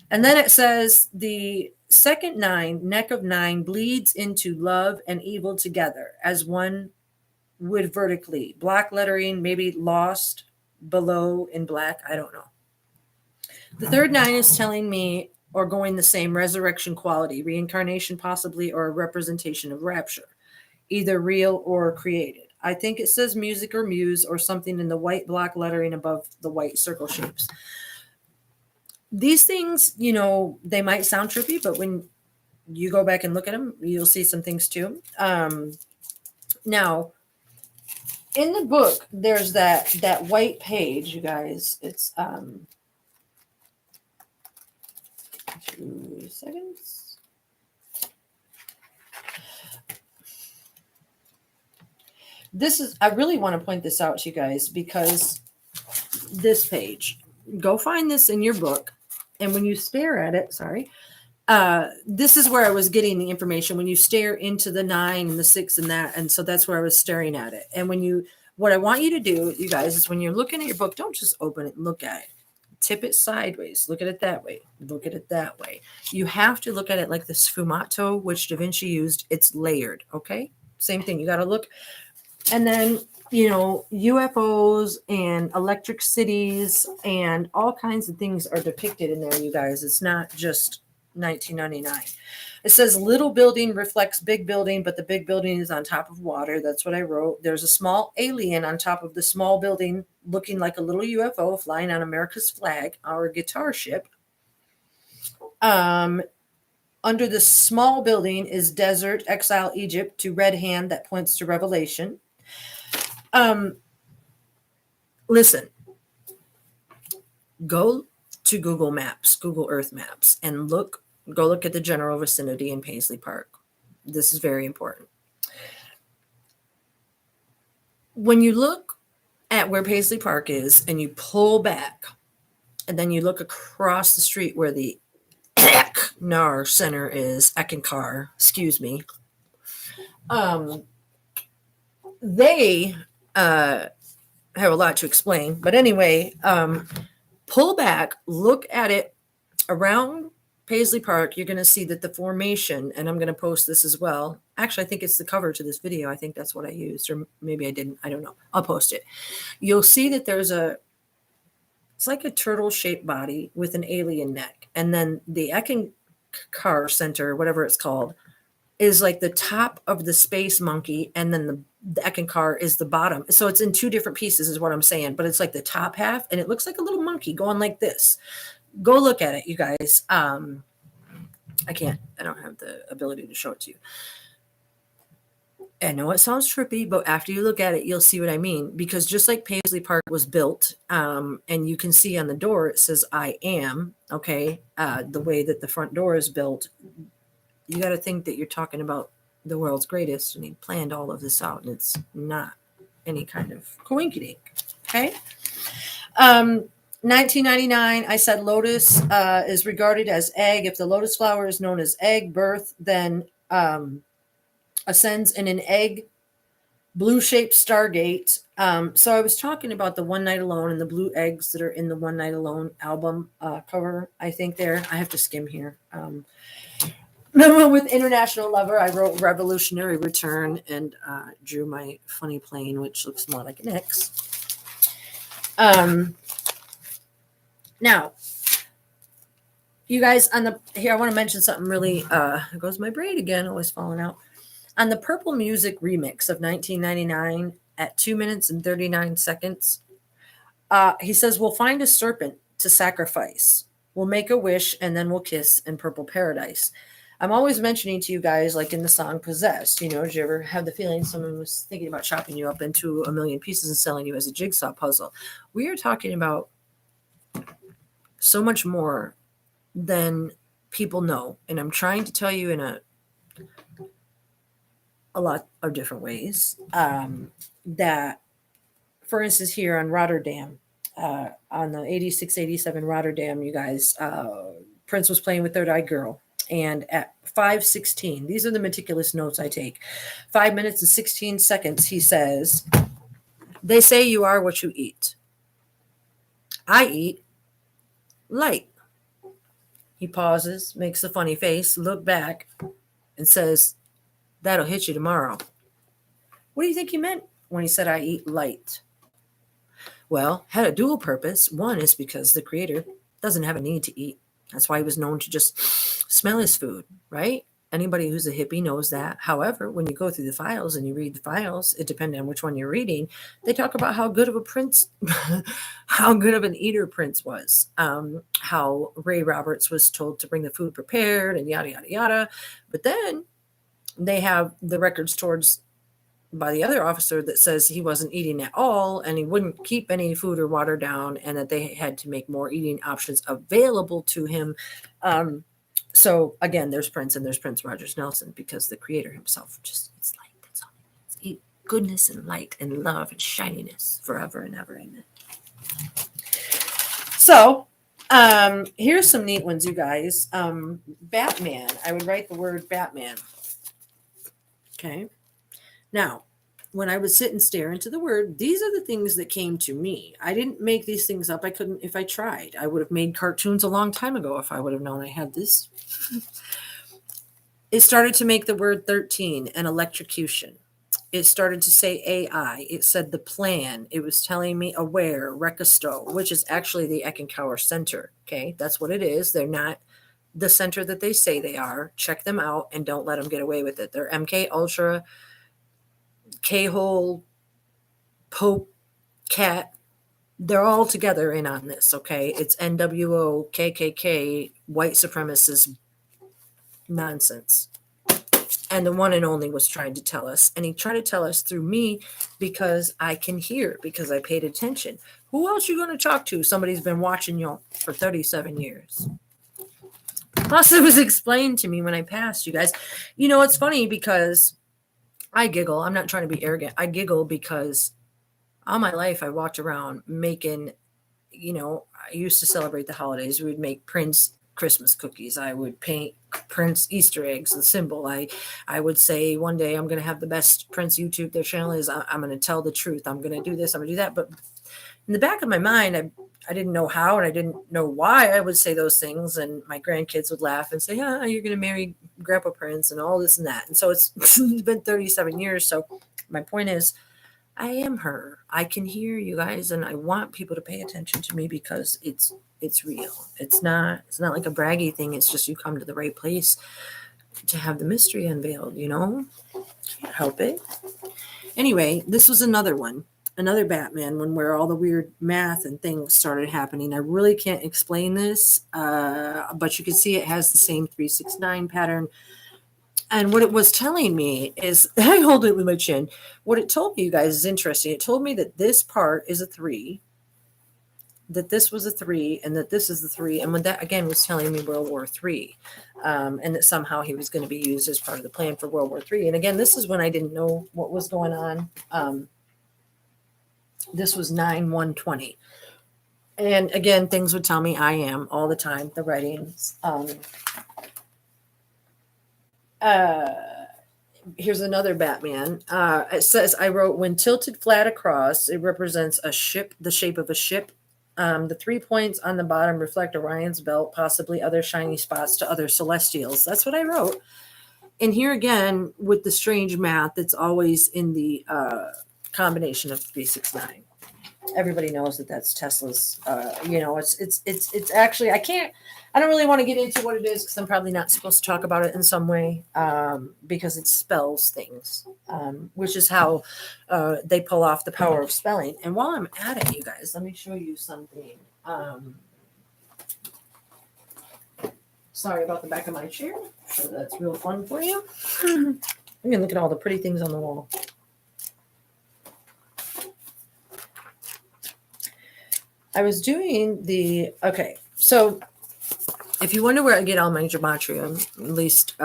And then it says the second 9, neck of 9, bleeds into love and evil together as one would vertically. Black lettering, maybe lost below in black. I don't know. The third 9 is telling me, or going the same, resurrection quality, reincarnation possibly, or a representation of rapture, either real or created. I think it says music or muse or something in the white block lettering above the white circle shapes. These things, they might sound trippy, but when you go back and look at them, you'll see some things too. Now, in the book, there's that white page, you guys. It's 2 seconds. I really want to point this out to you guys, because this page, go find this in your book. And when you stare at it, this is where I was getting the information. When you stare into the 9 and the 6 and that, and so that's where I was staring at it. And when you What I want you to do, you guys, is when you're looking at your book, don't just open it and look at it. Tip it sideways. Look at it that way. Look at it that way. You have to look at it like the sfumato, which Da Vinci used. It's layered, okay? Same thing. You got to look. And then, you know, UFOs and electric cities and all kinds of things are depicted in there, you guys. It's not just 1999. It says little building reflects big building, but the big building is on top of water. That's what I wrote. There's a small alien on top of the small building looking like a little UFO flying on America's flag, our guitar ship. Under the small building is desert, exile, Egypt, to red hand that points to Revelation. Listen, go to Google Maps, Google Earth Maps, and go look at the general vicinity in Paisley Park. This is very important. When you look at where Paisley Park is and you pull back, and then you look across the street where the Nar Center is, Eckankar, excuse me, they have a lot to explain. But anyway, pull back, look at it around Paisley Park. You're going to see that the formation, and I'm going to post this as well. Actually, I think it's the cover to this video. I think that's what I used, or maybe I didn't. I don't know. I'll post it. You'll see that it's like a turtle-shaped body with an alien neck. And then the Eckankar Center, whatever it's called, is like the top of the space monkey, and then the Eckankar is the bottom. So it's in two different pieces is what I'm saying, but it's like the top half, and it looks like a little monkey going like this. Go look at it, you guys. I don't have the ability to show it to you. I know it sounds trippy, but after you look at it, you'll see what I mean. Because just like Paisley Park was built, and you can see on the door, it says, I am, okay? The way that the front door is built, you got to think that you're talking about the world's greatest, and he planned all of this out, and it's not any kind of coinkydink, okay? 1999, I said lotus is regarded as egg. If the lotus flower is known as egg birth, then ascends in an egg blue-shaped stargate. So I was talking about the One Night Alone and the blue eggs that are in the One Night Alone album cover, I think there. I have to skim here. With International Lover, I wrote Revolutionary Return and drew my funny plane, which looks more like an X. Now, you guys, here I want to mention something really, there goes my braid again, always falling out. On the Purple Music remix of 1999 at 2 minutes and 39 seconds, he says, we'll find a serpent to sacrifice. We'll make a wish, and then we'll kiss in purple paradise. I'm always mentioning to you guys, like in the song Possessed, you know, did you ever have the feeling someone was thinking about chopping you up into a million pieces and selling you as a jigsaw puzzle? We are talking about so much more than people know. And I'm trying to tell you in a lot of different ways that, for instance, here on Rotterdam, on the 86, 87 Rotterdam, you guys, Prince was playing with Third Eye Girl. And at 5:16, these are the meticulous notes I take. 5 minutes and 16 seconds, he says, they say you are what you eat. I eat light. He pauses, makes a funny face, look back, and says, that'll hit you tomorrow. What do you think he meant when he said I eat light? Well, had a dual purpose. One is because the creator doesn't have a need to eat. That's why he was known to just smell his food, right? Anybody who's a hippie knows that. However, when you go through the files and you read the files, it depends on which one you're reading, they talk about how good of a Prince, how good of an eater Prince was, how Ray Roberts was told to bring the food prepared and yada, yada, yada. But then they have the records towards by the other officer that says he wasn't eating at all and he wouldn't keep any food or water down and that they had to make more eating options available to him. So again, there's Prince and there's Prince Rogers Nelson because the creator himself just eats light. That's all he needs. Eat goodness and light and love and shininess forever and ever. Amen. So here's some neat ones, you guys. Batman. I would write the word Batman. Okay. Now, when I would sit and stare into the word, these are the things that came to me. I didn't make these things up. I couldn't if I tried. I would have made cartoons a long time ago if I would have known I had this. It started to make the word 13 and electrocution. It started to say AI. It said the plan. It was telling me aware, Rekisto, which is actually the Eckankauer Center. Okay, that's what it is. They're not the center that they say they are. Check them out and don't let them get away with it. They're MK Ultra, K-hole, Pope, Cat. They're all together in on this. Okay, it's NWO, KKK, white supremacist nonsense. And the one and only was trying to tell us, and he tried to tell us through me because I can hear, because I paid attention. Who else you going to talk to? Somebody's been watching you for 37 years. Plus, it was explained to me when I passed, you guys. You know, it's funny because I giggle. I'm not trying to be arrogant. I giggle because all my life I walked around making, you know, I used to celebrate the holidays. We would make Prince Christmas cookies. I would paint Prince Easter eggs, the symbol. I would say one day I'm going to have the best Prince YouTube. Their channel is I'm going to tell the truth. I'm going to do this. I'm going to do that. But in the back of my mind, I didn't know how and I didn't know why I would say those things. And my grandkids would laugh and say, "Yeah, you're going to marry Grandpa Prince and all this and that." And so it's been 37 years. So my point is, I am her. I can hear you guys, and I want people to pay attention to me because it's real. It's not like a braggy thing. It's just you come to the right place to have the mystery unveiled, you know? Can't help it. Anyway, this was another one. Another Batman one where all the weird math and things started happening. I really can't explain this, but you can see it has the same 369 pattern. And what it was telling me is, I hold it with my chin. What it told me, you guys, is interesting. It told me that this part is a 3, that this was a 3, and that this is the 3. And when that, again, was telling me World War III, and that somehow he was going to be used as part of the plan for World War III. And again, this is when I didn't know what was going on. This was 9/1/20. And again, things would tell me I am all the time, the writings. Here's another Batman. It says, I wrote, when tilted flat across, it represents a ship, the shape of a ship. The 3 points on the bottom reflect Orion's belt, possibly other shiny spots to other celestials. That's what I wrote. And here again, with the strange math, it's always in the combination of 369. Everybody knows that that's Tesla's. It's actually, I don't really want to get into what it is because I'm probably not supposed to talk about it in some way because it spells things, which is how they pull off the power of spelling. And while I'm at it, you guys, let me show you something. Sorry about the back of my chair. So that's real fun for you. I'm going to look at all the pretty things on the wall. I was doing okay, so if you wonder where I get all my gematria, at least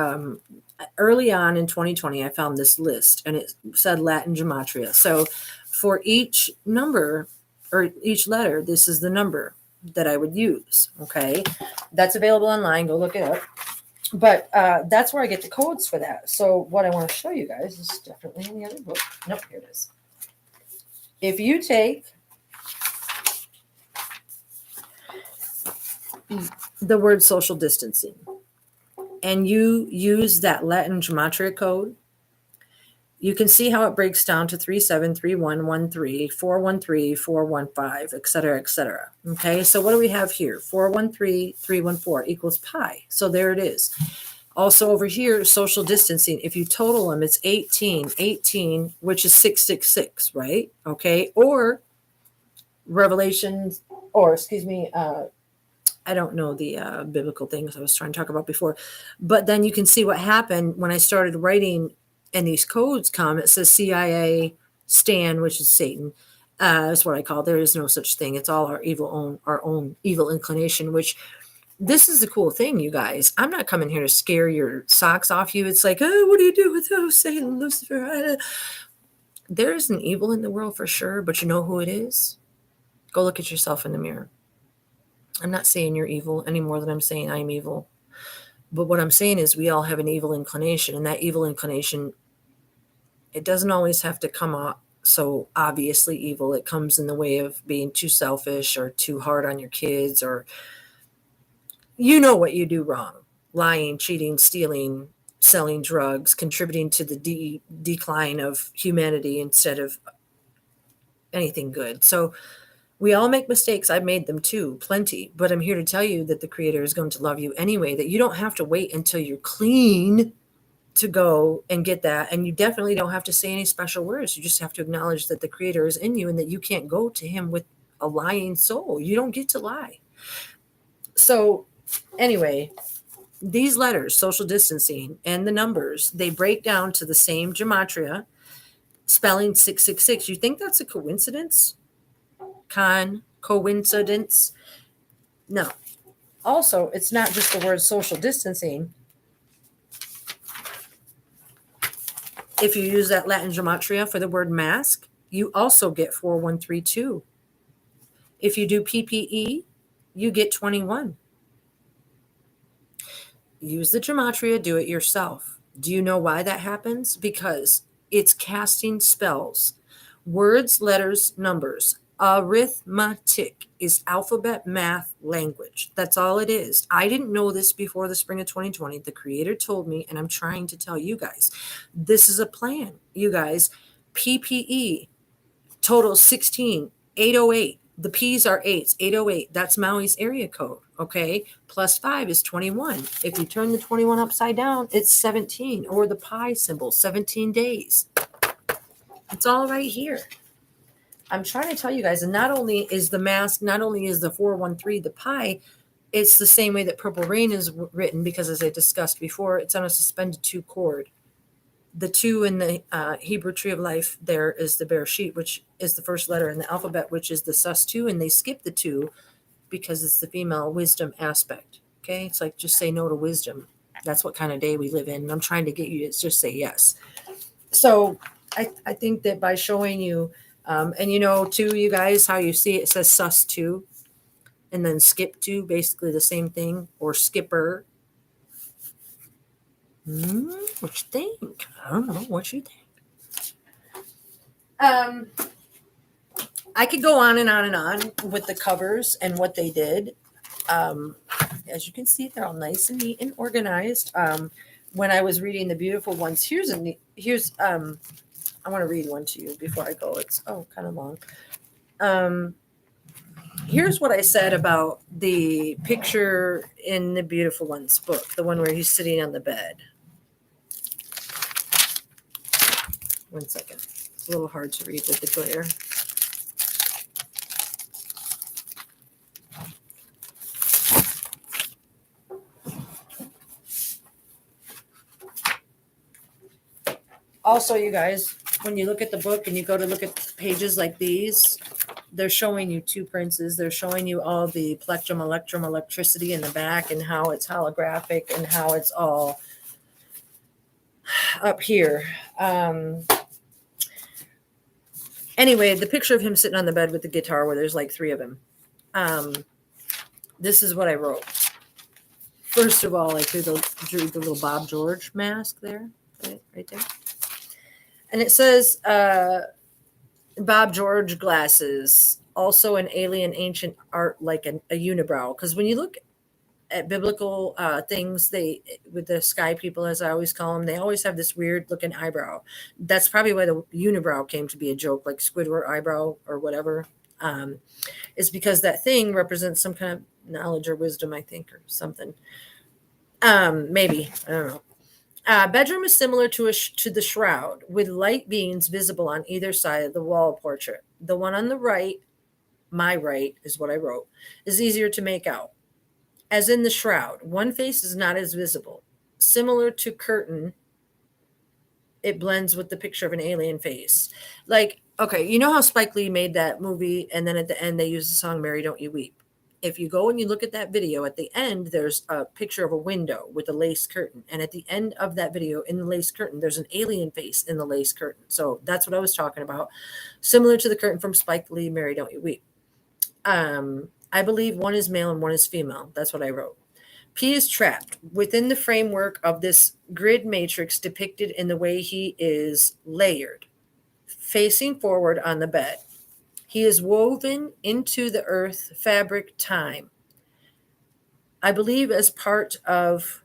early on in 2020, I found this list and it said Latin gematria. So for each number or each letter, this is the number that I would use. Okay, that's available online. Go look it up. But that's where I get the codes for that. So what I want to show you guys is definitely in the other book. Nope, here it is. If you take the word social distancing and you use that Latin gematria code, you can see how it breaks down to 373113, 413, 415, et cetera, et cetera. Okay, so what do we have here? 413, 314 equals pi. So there it is. Also over here, social distancing, if you total them, it's 18, which is 666, right? Okay, or Revelations, or excuse me, I don't know the biblical things I was trying to talk about before, but then you can see what happened when I started writing and these codes come. It says CIA, Stan, which is Satan. That's what I call it. There is no such thing. It's all our own evil inclination, which this is the cool thing, you guys. I'm not coming here to scare your socks off you. It's like, oh, what do you do with those, Satan, Lucifer? There is an evil in the world for sure, but you know who it is? Go look at yourself in the mirror. I'm not saying you're evil any more than I'm saying I'm evil. But what I'm saying is we all have an evil inclination, and that evil inclination It doesn't always have to come out so obviously evil. It comes in the way of being too selfish or too hard on your kids, or you know what you do wrong: lying, cheating, stealing, selling drugs, contributing to the decline of humanity instead of anything good. So we all make mistakes. I've made them too, plenty. But I'm here to tell you that the Creator is going to love you anyway, that you don't have to wait until you're clean to go and get that. And you definitely don't have to say any special words. You just have to acknowledge that the Creator is in you and that you can't go to Him with a lying soul. You don't get to lie. So, anyway, these letters, social distancing, and the numbers, they break down to the same gematria, spelling 666. You think that's a coincidence? Coincidence? No. Also, it's not just the word social distancing. If you use that Latin gematria for the word mask, you also get 4132. If you do PPE, you get 21. Use the gematria, do it yourself. Do you know why that happens? Because it's casting spells. Words, letters, numbers. Arithmetic is alphabet math language. That's all it is. I didn't know this before the spring of 2020. The Creator told me, and I'm trying to tell you guys. This is a plan, you guys. PPE, total 16, 808. The P's are 8s, 808. That's Maui's area code, okay? Plus 5 is 21. If you turn the 21 upside down, it's 17, or the pi symbol, 17 days. It's all right here. I'm trying to tell you guys, and not only is the mask, not only is the 413 the pi, it's the same way that Purple Rain is written, because as I discussed before, it's on a suspended 2 chord. The 2 in the Hebrew tree of life there is the Bereshit, which is the first letter in the alphabet, which is the sus 2, and they skip the 2 because it's the female wisdom aspect. Okay, it's like, just say no to wisdom. That's what kind of day we live in. And I'm trying to get you to just say yes. So I think that by showing you, and you know, too, you guys, how you see it says sus 2 and then skip 2, basically the same thing, or skipper. What you think? I don't know. What you think? I could go on and on and on with the covers and what they did. As you can see, they're all nice and neat and organized. When I was reading the beautiful ones, here's I want to read one to you before I go. It's kind of long. Here's what I said about the picture in the Beautiful Ones book, the one where he's sitting on the bed. One second. It's a little hard to read with the glare. Also, you guys, when you look at the book and you go to look at pages like these, they're showing you 2 princes. They're showing you all the plectrum, electrum, electricity in the back, and how it's holographic and how it's all up here. Anyway, the picture of him sitting on the bed with the guitar, where there's like 3 of him. This is what I wrote. First of all, I drew the little Bob George mask there, right there. And it says, Bob George glasses, also an alien ancient art, like a unibrow. Because when you look at biblical things, they, with the sky people, as I always call them, they always have this weird looking eyebrow. That's probably why the unibrow came to be a joke, like Squidward eyebrow or whatever. Is because that thing represents some kind of knowledge or wisdom, I think, or something. Maybe, I don't know. Bedroom is similar to the shroud, with light beings visible on either side of the wall portrait. The one on the right, my right is what I wrote, is easier to make out. As in the shroud, one face is not as visible. Similar to curtain, it blends with the picture of an alien face. Like, okay, you know how Spike Lee made that movie, and then at the end they use the song "Mary, Don't You Weep." If you go and you look at that video, at the end, there's a picture of a window with a lace curtain. And at the end of that video, in the lace curtain, there's an alien face in the lace curtain. So that's what I was talking about. Similar to the curtain from Spike Lee, "Mary, Don't You Weep." I believe one is male and one is female. That's what I wrote. P is trapped within the framework of this grid matrix depicted in the way he is layered, facing forward on the bed. He is woven into the earth fabric time. I believe as part of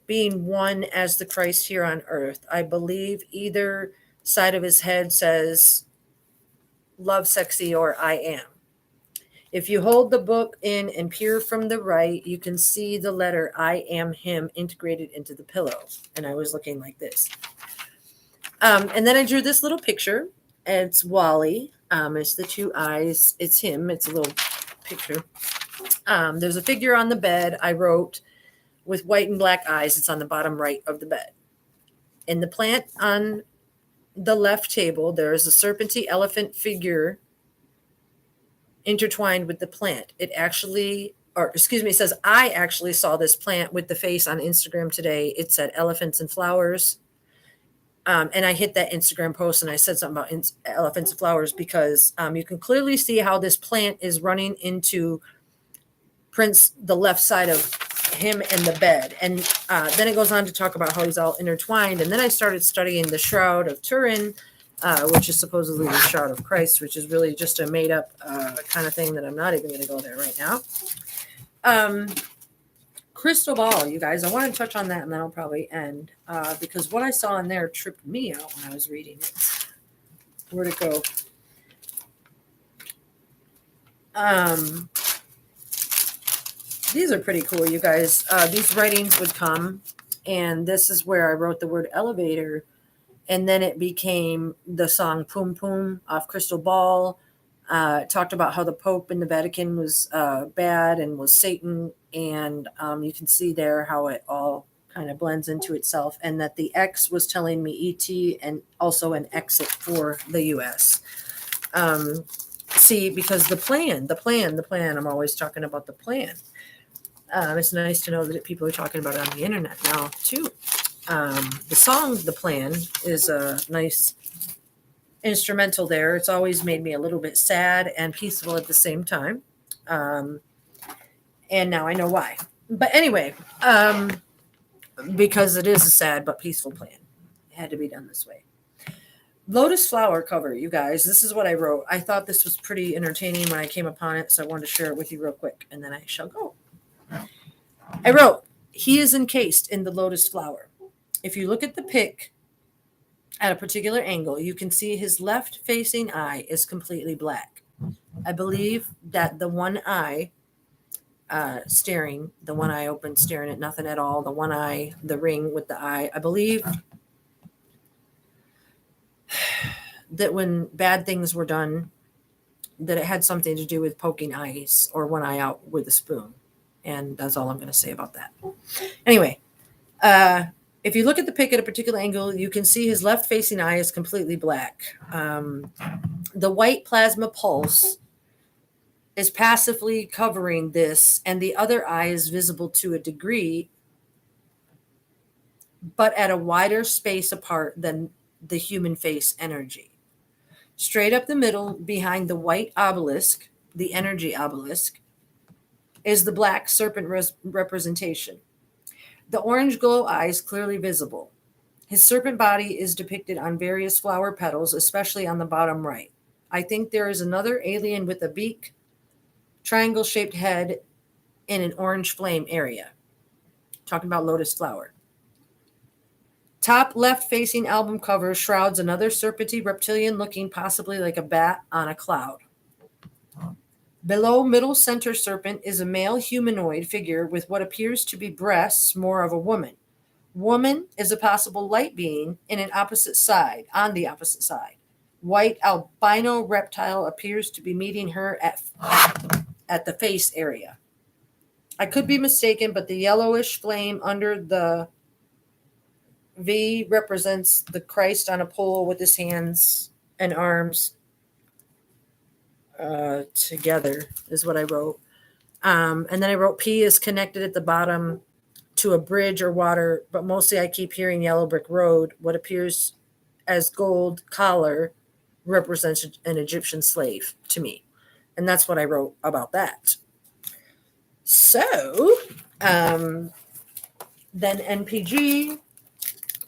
being one as the Christ here on earth. I believe either side of his head says love sexy or I am. If you hold the book in and peer from the right, you can see the letter I am him integrated into the pillow. And I was looking like this. And then I drew this little picture. It's Wally. It's the two eyes. It's him. It's a little picture. There's a figure on the bed. I wrote with white and black eyes. It's on the bottom right of the bed. In the plant on the left table, there is a serpenty elephant figure intertwined with the plant. It says, I actually saw this plant with the face on Instagram today. It said elephants and flowers. And I hit that Instagram post and I said something about elephants and flowers because you can clearly see how this plant is running into the left side of him and the bed. And then it goes on to talk about how he's all intertwined. And then I started studying the Shroud of Turin, which is supposedly the Shroud of Christ, which is really just a made up kind of thing that I'm not even going to go there right now. Crystal ball, you guys. I want to touch on that and then I'll probably end because what I saw in there tripped me out when I was reading it. Where'd it go? These are pretty cool, you guys. These writings would come, and this is where I wrote the word elevator, and then it became the song Poom Poom off Crystal Ball. It talked about how the Pope in the Vatican was bad and was Satan, and you can see there how it all kind of blends into itself, and that the X was telling me ET and also an exit for the U.S. See, because the plan, I'm always talking about the plan. It's nice to know that people are talking about it on the internet now, too. The song, The Plan, is a nice instrumental there. It's always made me a little bit sad and peaceful at the same time. And now I know why. But anyway, because it is a sad but peaceful plan. It had to be done this way. Lotus flower cover, you guys. This is what I wrote. I thought this was pretty entertaining when I came upon it, so I wanted to share it with you real quick, and then I shall go. I wrote, he is encased in the lotus flower. If you look at the pic at a particular angle, you can see his left-facing eye is completely black. I believe that the one eye the one eye open, staring at nothing at all, the one eye, the ring with the eye, I believe that when bad things were done, that it had something to do with poking eyes or one eye out with a spoon. And that's all I'm going to say about that. Anyway, if you look at the pic at a particular angle, you can see his left-facing eye is completely black. The white plasma pulse is passively covering this, and the other eye is visible to a degree, but at a wider space apart than the human face energy. Straight up the middle, behind the white obelisk, the energy obelisk, is the black serpent representation. The orange glow eye is clearly visible. His serpent body is depicted on various flower petals, especially on the bottom right. I think there is another alien with a beak, triangle-shaped head, in an orange flame area. Talking about lotus flower. Top left-facing album cover shrouds another serpenty reptilian looking possibly like a bat on a cloud. Below middle center serpent is a male humanoid figure with what appears to be breasts, more of a woman. Woman is a possible light being on the opposite side. White albino reptile appears to be meeting her at the face area. I could be mistaken, but the yellowish flame under the V represents the Christ on a pole with his hands and arms together is what I wrote. And then I wrote P is connected at the bottom to a bridge or water, but mostly I keep hearing yellow brick road. What appears as gold collar represents an Egyptian slave to me. And that's what I wrote about that. So then NPG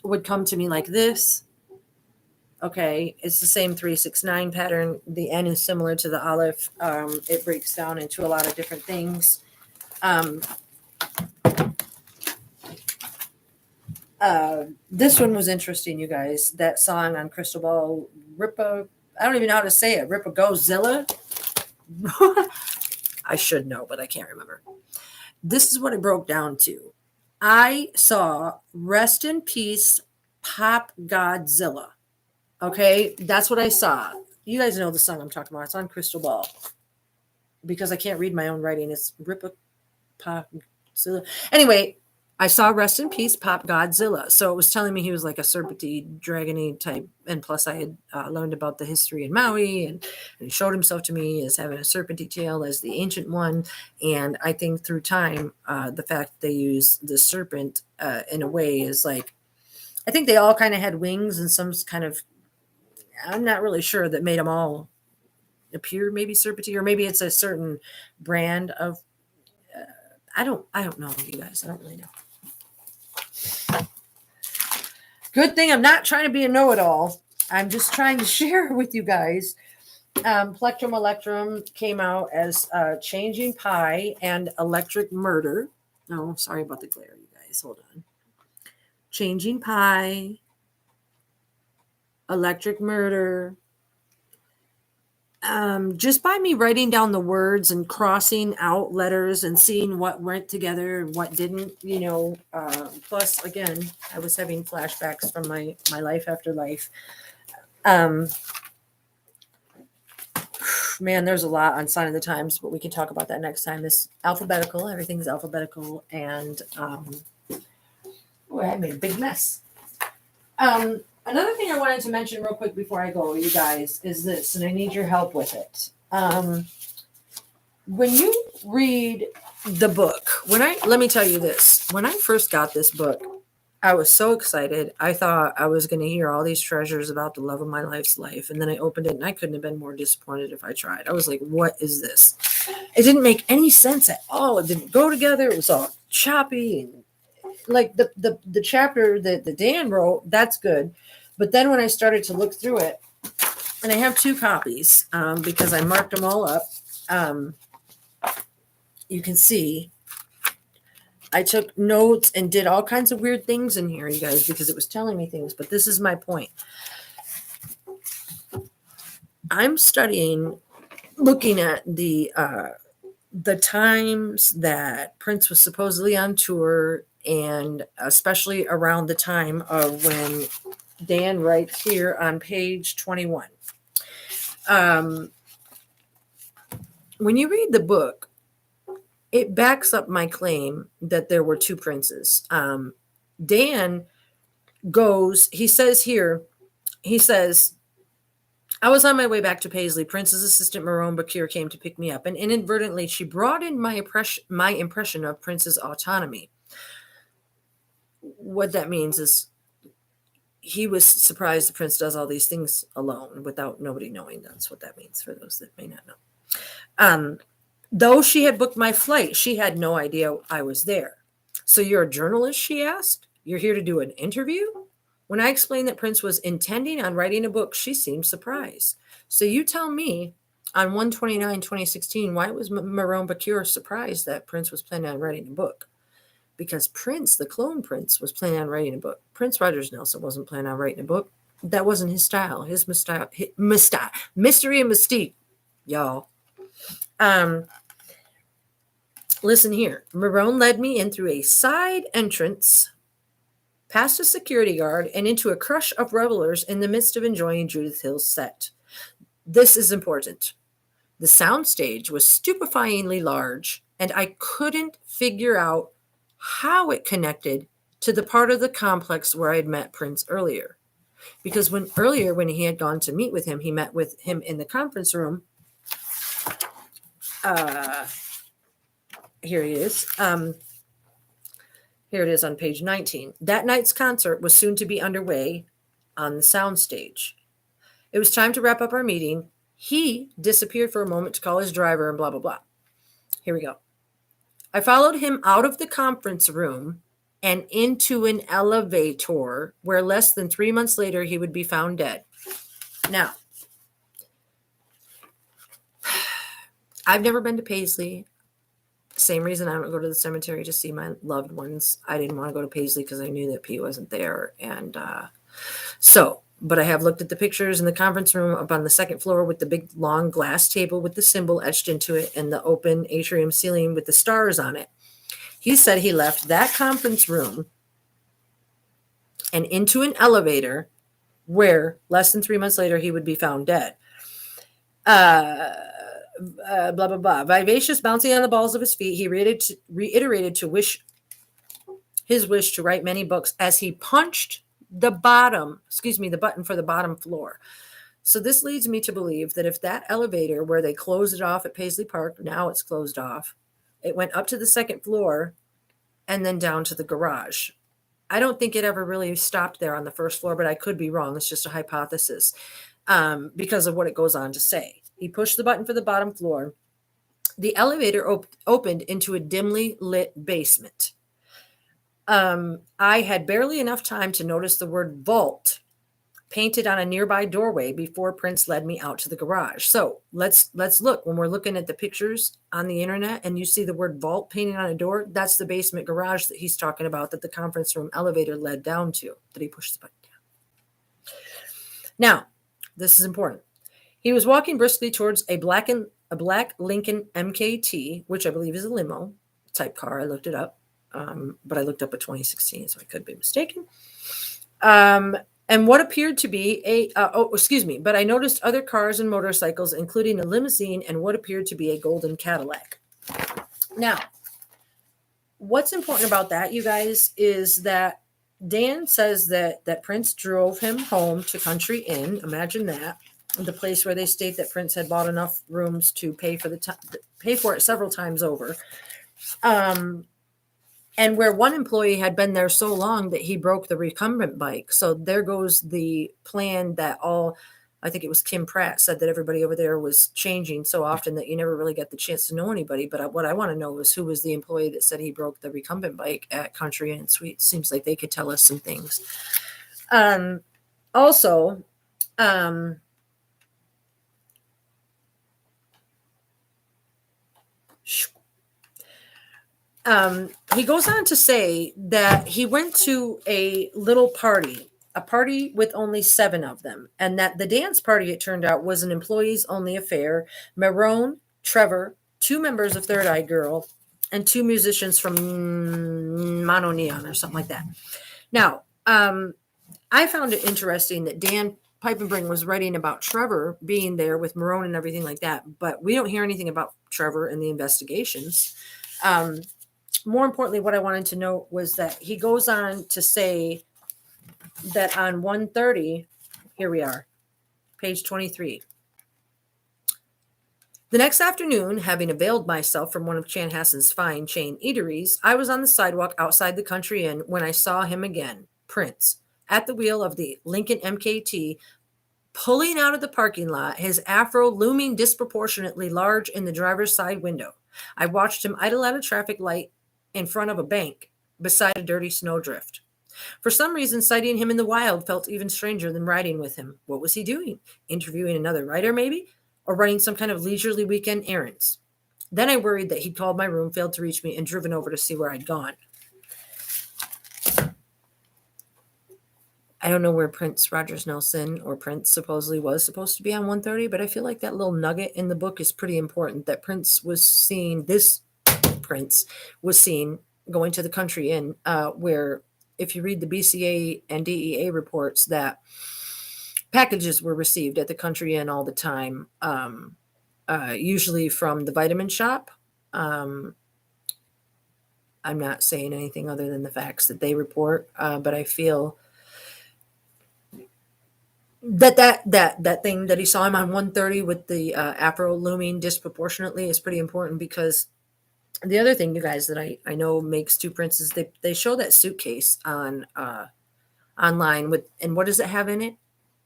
would come to me like this. Okay, it's the same 369 pattern. The N is similar to the Aleph. It breaks down into a lot of different things. This one was interesting, you guys. That song on Crystal Ball, Ripa, I don't even know how to say it. Ripa Gozilla. I should know, but I can't remember. This is what it broke down to. I saw Rest in Peace Pop Godzilla. Okay, that's what I saw. You guys know the song I'm talking about. It's on Crystal Ball. Because I can't read my own writing. It's Ripa Pop Godzilla. Anyway, I saw Rest in Peace Pop Godzilla. So it was telling me he was like a serpenty, dragony type. And plus, I had learned about the history in Maui, and he showed himself to me as having a serpenty tail as the ancient one. And I think through time, the fact they use the serpent in a way is like, I think they all kind of had wings and some kind of, I'm not really sure, that made them all appear maybe serpenty, or maybe it's a certain brand of, I don't know, you guys. I don't really know. Good thing I'm not trying to be a know-it-all. I'm just trying to share with you guys. Plectrum Electrum came out as Changing Pie and Electric Murder. Oh, sorry about the glare, you guys. Hold on. Changing Pie, Electric Murder. Just by me writing down the words and crossing out letters and seeing what went together and what didn't, you know. Plus, again, I was having flashbacks from my life after life. Man, there's a lot on Sign of the Times, but we can talk about that next time. This alphabetical, everything's alphabetical, and I made a big mess. Another thing I wanted to mention real quick before I go, you guys, is this, and I need your help with it. When you read the book, let me tell you this. When I first got this book, I was so excited. I thought I was going to hear all these treasures about the love of my life's life. And then I opened it, and I couldn't have been more disappointed if I tried. I was like, what is this? It didn't make any sense at all. It didn't go together. It was all choppy, and like the chapter that Dan wrote, that's good. But then when I started to look through it, and I have 2 copies because I marked them all up. You can see I took notes and did all kinds of weird things in here, you guys, because it was telling me things. But this is my point. I'm studying, looking at the times that Prince was supposedly on tour, and especially around the time of when Dan writes here on page 21. When you read the book, it backs up my claim that there were 2 princes. Dan goes, he says, I was on my way back to Paisley. Prince's assistant, Marone Bakir, came to pick me up, and inadvertently she broadened my impression of Prince's autonomy. What that means is he was surprised the Prince does all these things alone without nobody knowing. That's what that means for those that may not know. Though she had booked my flight, she had no idea I was there. So you're a journalist, she asked? You're here to do an interview? When I explained that Prince was intending on writing a book, she seemed surprised. So you tell me, on 1/29/2016, why was Marone Bakir surprised that Prince was planning on writing a book? Because Prince, the clone Prince, was planning on writing a book. Prince Rogers Nelson wasn't planning on writing a book. That wasn't his style. His mystery and mystique, y'all. Listen here. Marone led me in through a side entrance, past a security guard, and into a crush of revelers in the midst of enjoying Judith Hill's set. This is important. The soundstage was stupefyingly large, and I couldn't figure out how it connected to the part of the complex where I had met Prince earlier. Because when he had gone to meet with him, he met with him in the conference room. Here he is. Here it is on page 19. That night's concert was soon to be underway on the soundstage. It was time to wrap up our meeting. He disappeared for a moment to call his driver and blah, blah, blah. Here we go. I followed him out of the conference room and into an elevator where less than 3 months later he would be found dead. Now, I've never been to Paisley. Same reason I don't go to the cemetery to see my loved ones. I didn't want to go to Paisley because I knew that Pete wasn't there. And but I have looked at the pictures in the conference room up on the second floor with the big long glass table with the symbol etched into it and the open atrium ceiling with the stars on it. He said he left that conference room and into an elevator where less than 3 months later he would be found dead. Blah, blah, blah. Vivacious, bouncing on the balls of his feet, he reiterated his wish to write many books as he punched the button for the bottom floor. So this leads me to believe that if that elevator where they closed it off at Paisley Park, now it's closed off, it went up to the second floor and then down to the garage. I don't think it ever really stopped there on the first floor, but I could be wrong. It's just a hypothesis because of what it goes on to say. He pushed the button for the bottom floor. The elevator opened into a dimly lit basement. I had barely enough time to notice the word vault painted on a nearby doorway before Prince led me out to the garage. So let's look. When we're looking at the pictures on the internet and you see the word vault painted on a door, that's the basement garage that he's talking about that the conference room elevator led down to, that he pushed the button down. Now, this is important. He was walking briskly towards a black Lincoln MKT, which I believe is a limo type car. I looked it up, but I looked up a 2016, so I could be mistaken. And what appeared to be but I noticed other cars and motorcycles, including a limousine and what appeared to be a golden Cadillac. Now, what's important about that, you guys, is that Dan says that Prince drove him home to Country Inn. Imagine that. The place where they state that Prince had bought enough rooms to pay for it several times over. And where one employee had been there so long that he broke the recumbent bike. So there goes the plan that I think it was Kim Pratt said that everybody over there was changing so often that you never really get the chance to know anybody. But what I want to know is who was the employee that said he broke the recumbent bike at Country Inn Suites. Seems like they could tell us some things. He goes on to say that he went to a little party, a party with only 7 of them, and that the dance party, it turned out, was an employees-only affair. Marone, Trevor, 2 members of Third Eye Girl, and 2 musicians from Mono Neon or something like that. Now, I found it interesting that Dan Piepenbring was writing about Trevor being there with Marone and everything like that, but we don't hear anything about Trevor in the investigations. More importantly, what I wanted to note was that he goes on to say that on 1:30, here we are, page 23. The next afternoon, having availed myself from one of Chanhassen's fine chain eateries, I was on the sidewalk outside the Country Inn when I saw him again, Prince, at the wheel of the Lincoln MKT, pulling out of the parking lot, his afro looming disproportionately large in the driver's side window. I watched him idle at a traffic light in front of a bank beside a dirty snowdrift. For some reason, sighting him in the wild felt even stranger than riding with him. What was he doing? Interviewing another writer, maybe? Or running some kind of leisurely weekend errands? Then I worried that he'd called my room, failed to reach me, and driven over to see where I'd gone. I don't know where Prince Rogers Nelson or Prince supposedly was supposed to be on 1:30, but I feel like that little nugget in the book is pretty important, that Prince was seen going to the Country Inn, where if you read the BCA and DEA reports, that packages were received at the Country Inn all the time, usually from the vitamin shop. I'm not saying anything other than the facts that they report, but I feel that thing that he saw him on 1:30 with the afro looming disproportionately is pretty important, because the other thing, you guys, that I know makes 2 princes, they show that suitcase on online with, and what does it have in it?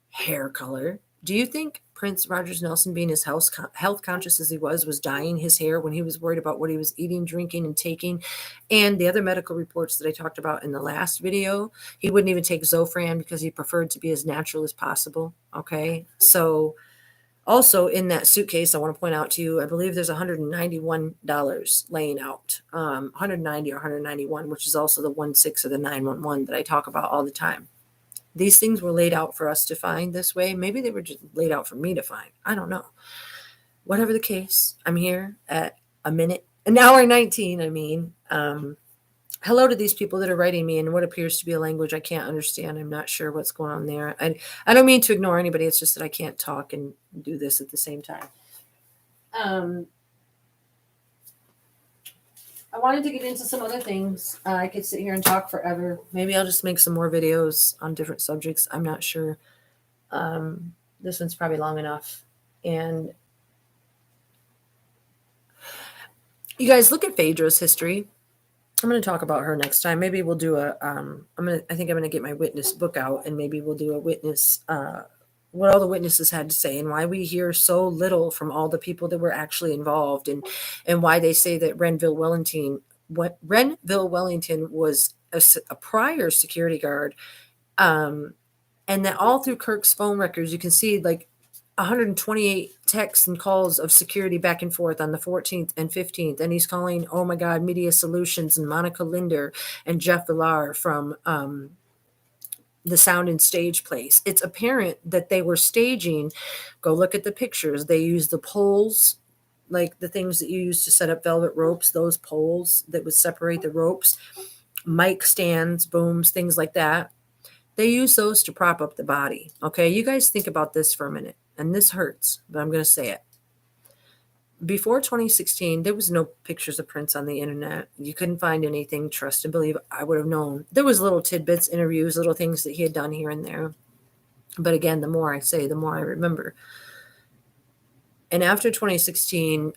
Hair color. Do you think Prince Rogers Nelson, being as health conscious as he was dyeing his hair when he was worried about what he was eating, drinking, and taking? And the other medical reports that I talked about in the last video, he wouldn't even take Zofran because he preferred to be as natural as possible. Okay. So, also in that suitcase, I want to point out to you, I believe there's $191 laying out, 190 or 191, which is also the 1/6 of the 911 that I talk about all the time. These things were laid out for us to find this way. Maybe they were just laid out for me to find. I don't know. Whatever the case, I'm here at an hour 19. Hello to these people that are writing me in what appears to be a language I can't understand. I'm not sure what's going on there. I don't mean to ignore anybody. It's just that I can't talk and do this at the same time. I wanted to get into some other things. I could sit here and talk forever. Maybe I'll just make some more videos on different subjects. I'm not sure. This one's probably long enough. And you guys look at Phaedra's history. I'm going to talk about her next time. Maybe we'll do I think I'm going to get my witness book out, and maybe we'll do a witness, what all the witnesses had to say, and why we hear so little from all the people that were actually involved, and why they say that Renville Wellington was a prior security guard, and that all through Kirk's phone records, you can see like 128 texts and calls of security back and forth on the 14th and 15th. And he's calling, oh my God, Media Solutions and Monica Linder and Jeff Villar from the sound and stage place. It's apparent that they were staging. Go look at the pictures. They use the poles, like the things that you use to set up velvet ropes, those poles that would separate the ropes, mic stands, booms, things like that. They use those to prop up the body. Okay, you guys think about this for a minute. And this hurts, but I'm going to say it. Before 2016, there was no pictures of Prince on the internet. You couldn't find anything. Trust and believe, I would have known. There was little tidbits, interviews, little things that he had done here and there. But again, the more I say, the more I remember. And after 2016,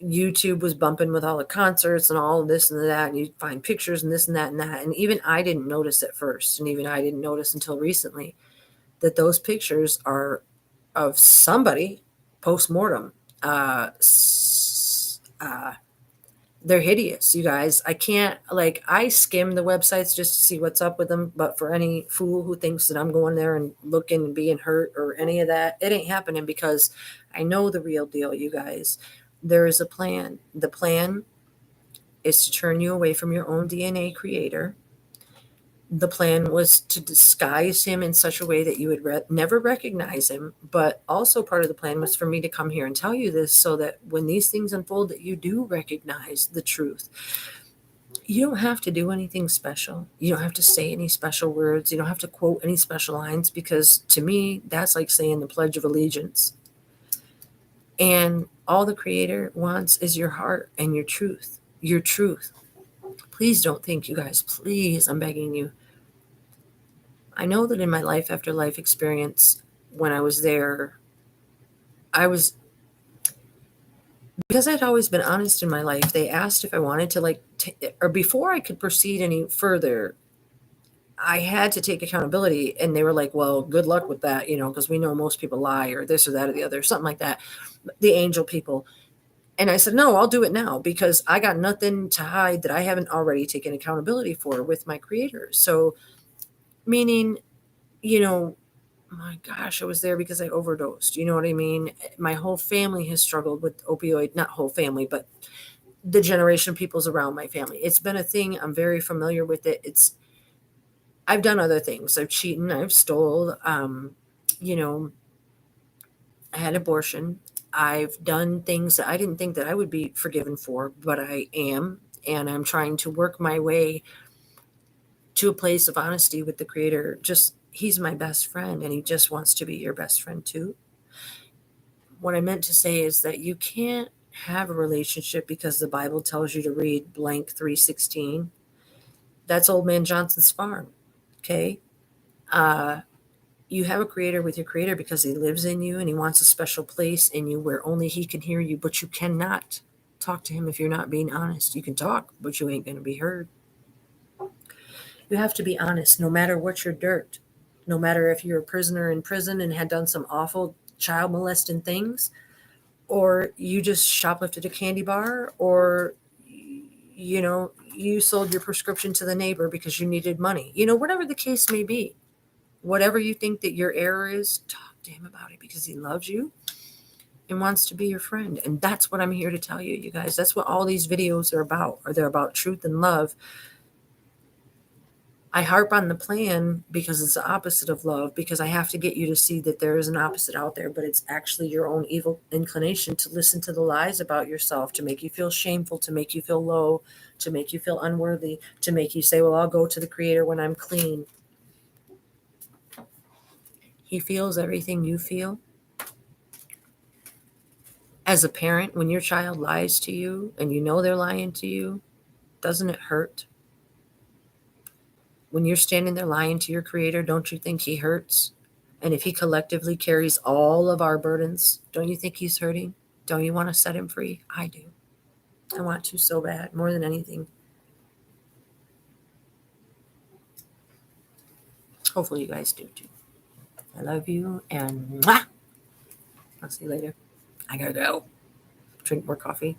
YouTube was bumping with all the concerts and all of this and that, and you'd find pictures and this and that and that. And even I didn't notice at first, and even I didn't notice until recently, that those pictures are of somebody post-mortem. They're hideous, you guys. I can't, I skim the websites just to see what's up with them, but for any fool who thinks that I'm going there and looking and being hurt or any of that, it ain't happening, because I know the real deal, you guys. There is a plan. The plan is to turn you away from your own DNA creator. The plan was to disguise him in such a way that you would never recognize him. But also part of the plan was for me to come here and tell you this, so that when these things unfold, that you do recognize the truth. You don't have to do anything special. You don't have to say any special words. You don't have to quote any special lines, because to me, that's like saying the Pledge of Allegiance. And all the Creator wants is your heart and your truth. Your truth. Please don't think, you guys, please, I'm begging you. I know that in my life after life experience, when I was there, because I'd always been honest in my life, they asked if I wanted to or before I could proceed any further, I had to take accountability. And they were like, well, good luck with that, because we know most people lie or this or that or the other, something like that. The angel people. And I said, no, I'll do it now, because I got nothing to hide that I haven't already taken accountability for with my Creator. So, meaning, my gosh, I was there because I overdosed. You know what I mean? My whole family has struggled with opioid, not whole family, but the generation of people's around my family. It's been a thing. I'm very familiar with it. I've done other things. I've cheated. I've stole. I had abortion. I've done things that I didn't think that I would be forgiven for, but I am. And I'm trying to work my way to a place of honesty with the Creator. He's my best friend, and he just wants to be your best friend too. What I meant to say is that you can't have a relationship because the Bible tells you to read blank 3:16. That's Old Man Johnson's farm. Okay. You have a Creator with your Creator because he lives in you, and he wants a special place in you where only he can hear you, but you cannot talk to him if you're not being honest. You can talk, but you ain't going to be heard. You have to be honest no matter what your dirt. no matter if you're a prisoner in prison and had done some awful child molesting things, or you just shoplifted a candy bar, or you sold your prescription to the neighbor because you needed money. Whatever the case may be, whatever you think that your error is, talk to him about it, because he loves you and wants to be your friend. And that's what I'm here to tell you, you guys. That's what all these videos are about. They're about truth and love. I harp on the plan because it's the opposite of love, because I have to get you to see that there is an opposite out there, but it's actually your own evil inclination to listen to the lies about yourself, to make you feel shameful, to make you feel low, to make you feel unworthy, to make you say, well, I'll go to the Creator when I'm clean. He feels everything you feel. As a parent, when your child lies to you and you know they're lying to you, doesn't it hurt? When you're standing there lying to your Creator, don't you think He hurts? And if He collectively carries all of our burdens, don't you think He's hurting? Don't you want to set Him free? I do. I want to so bad, more than anything. Hopefully you guys do too. I love you, and mwah! I'll see you later. I gotta go. Drink more coffee.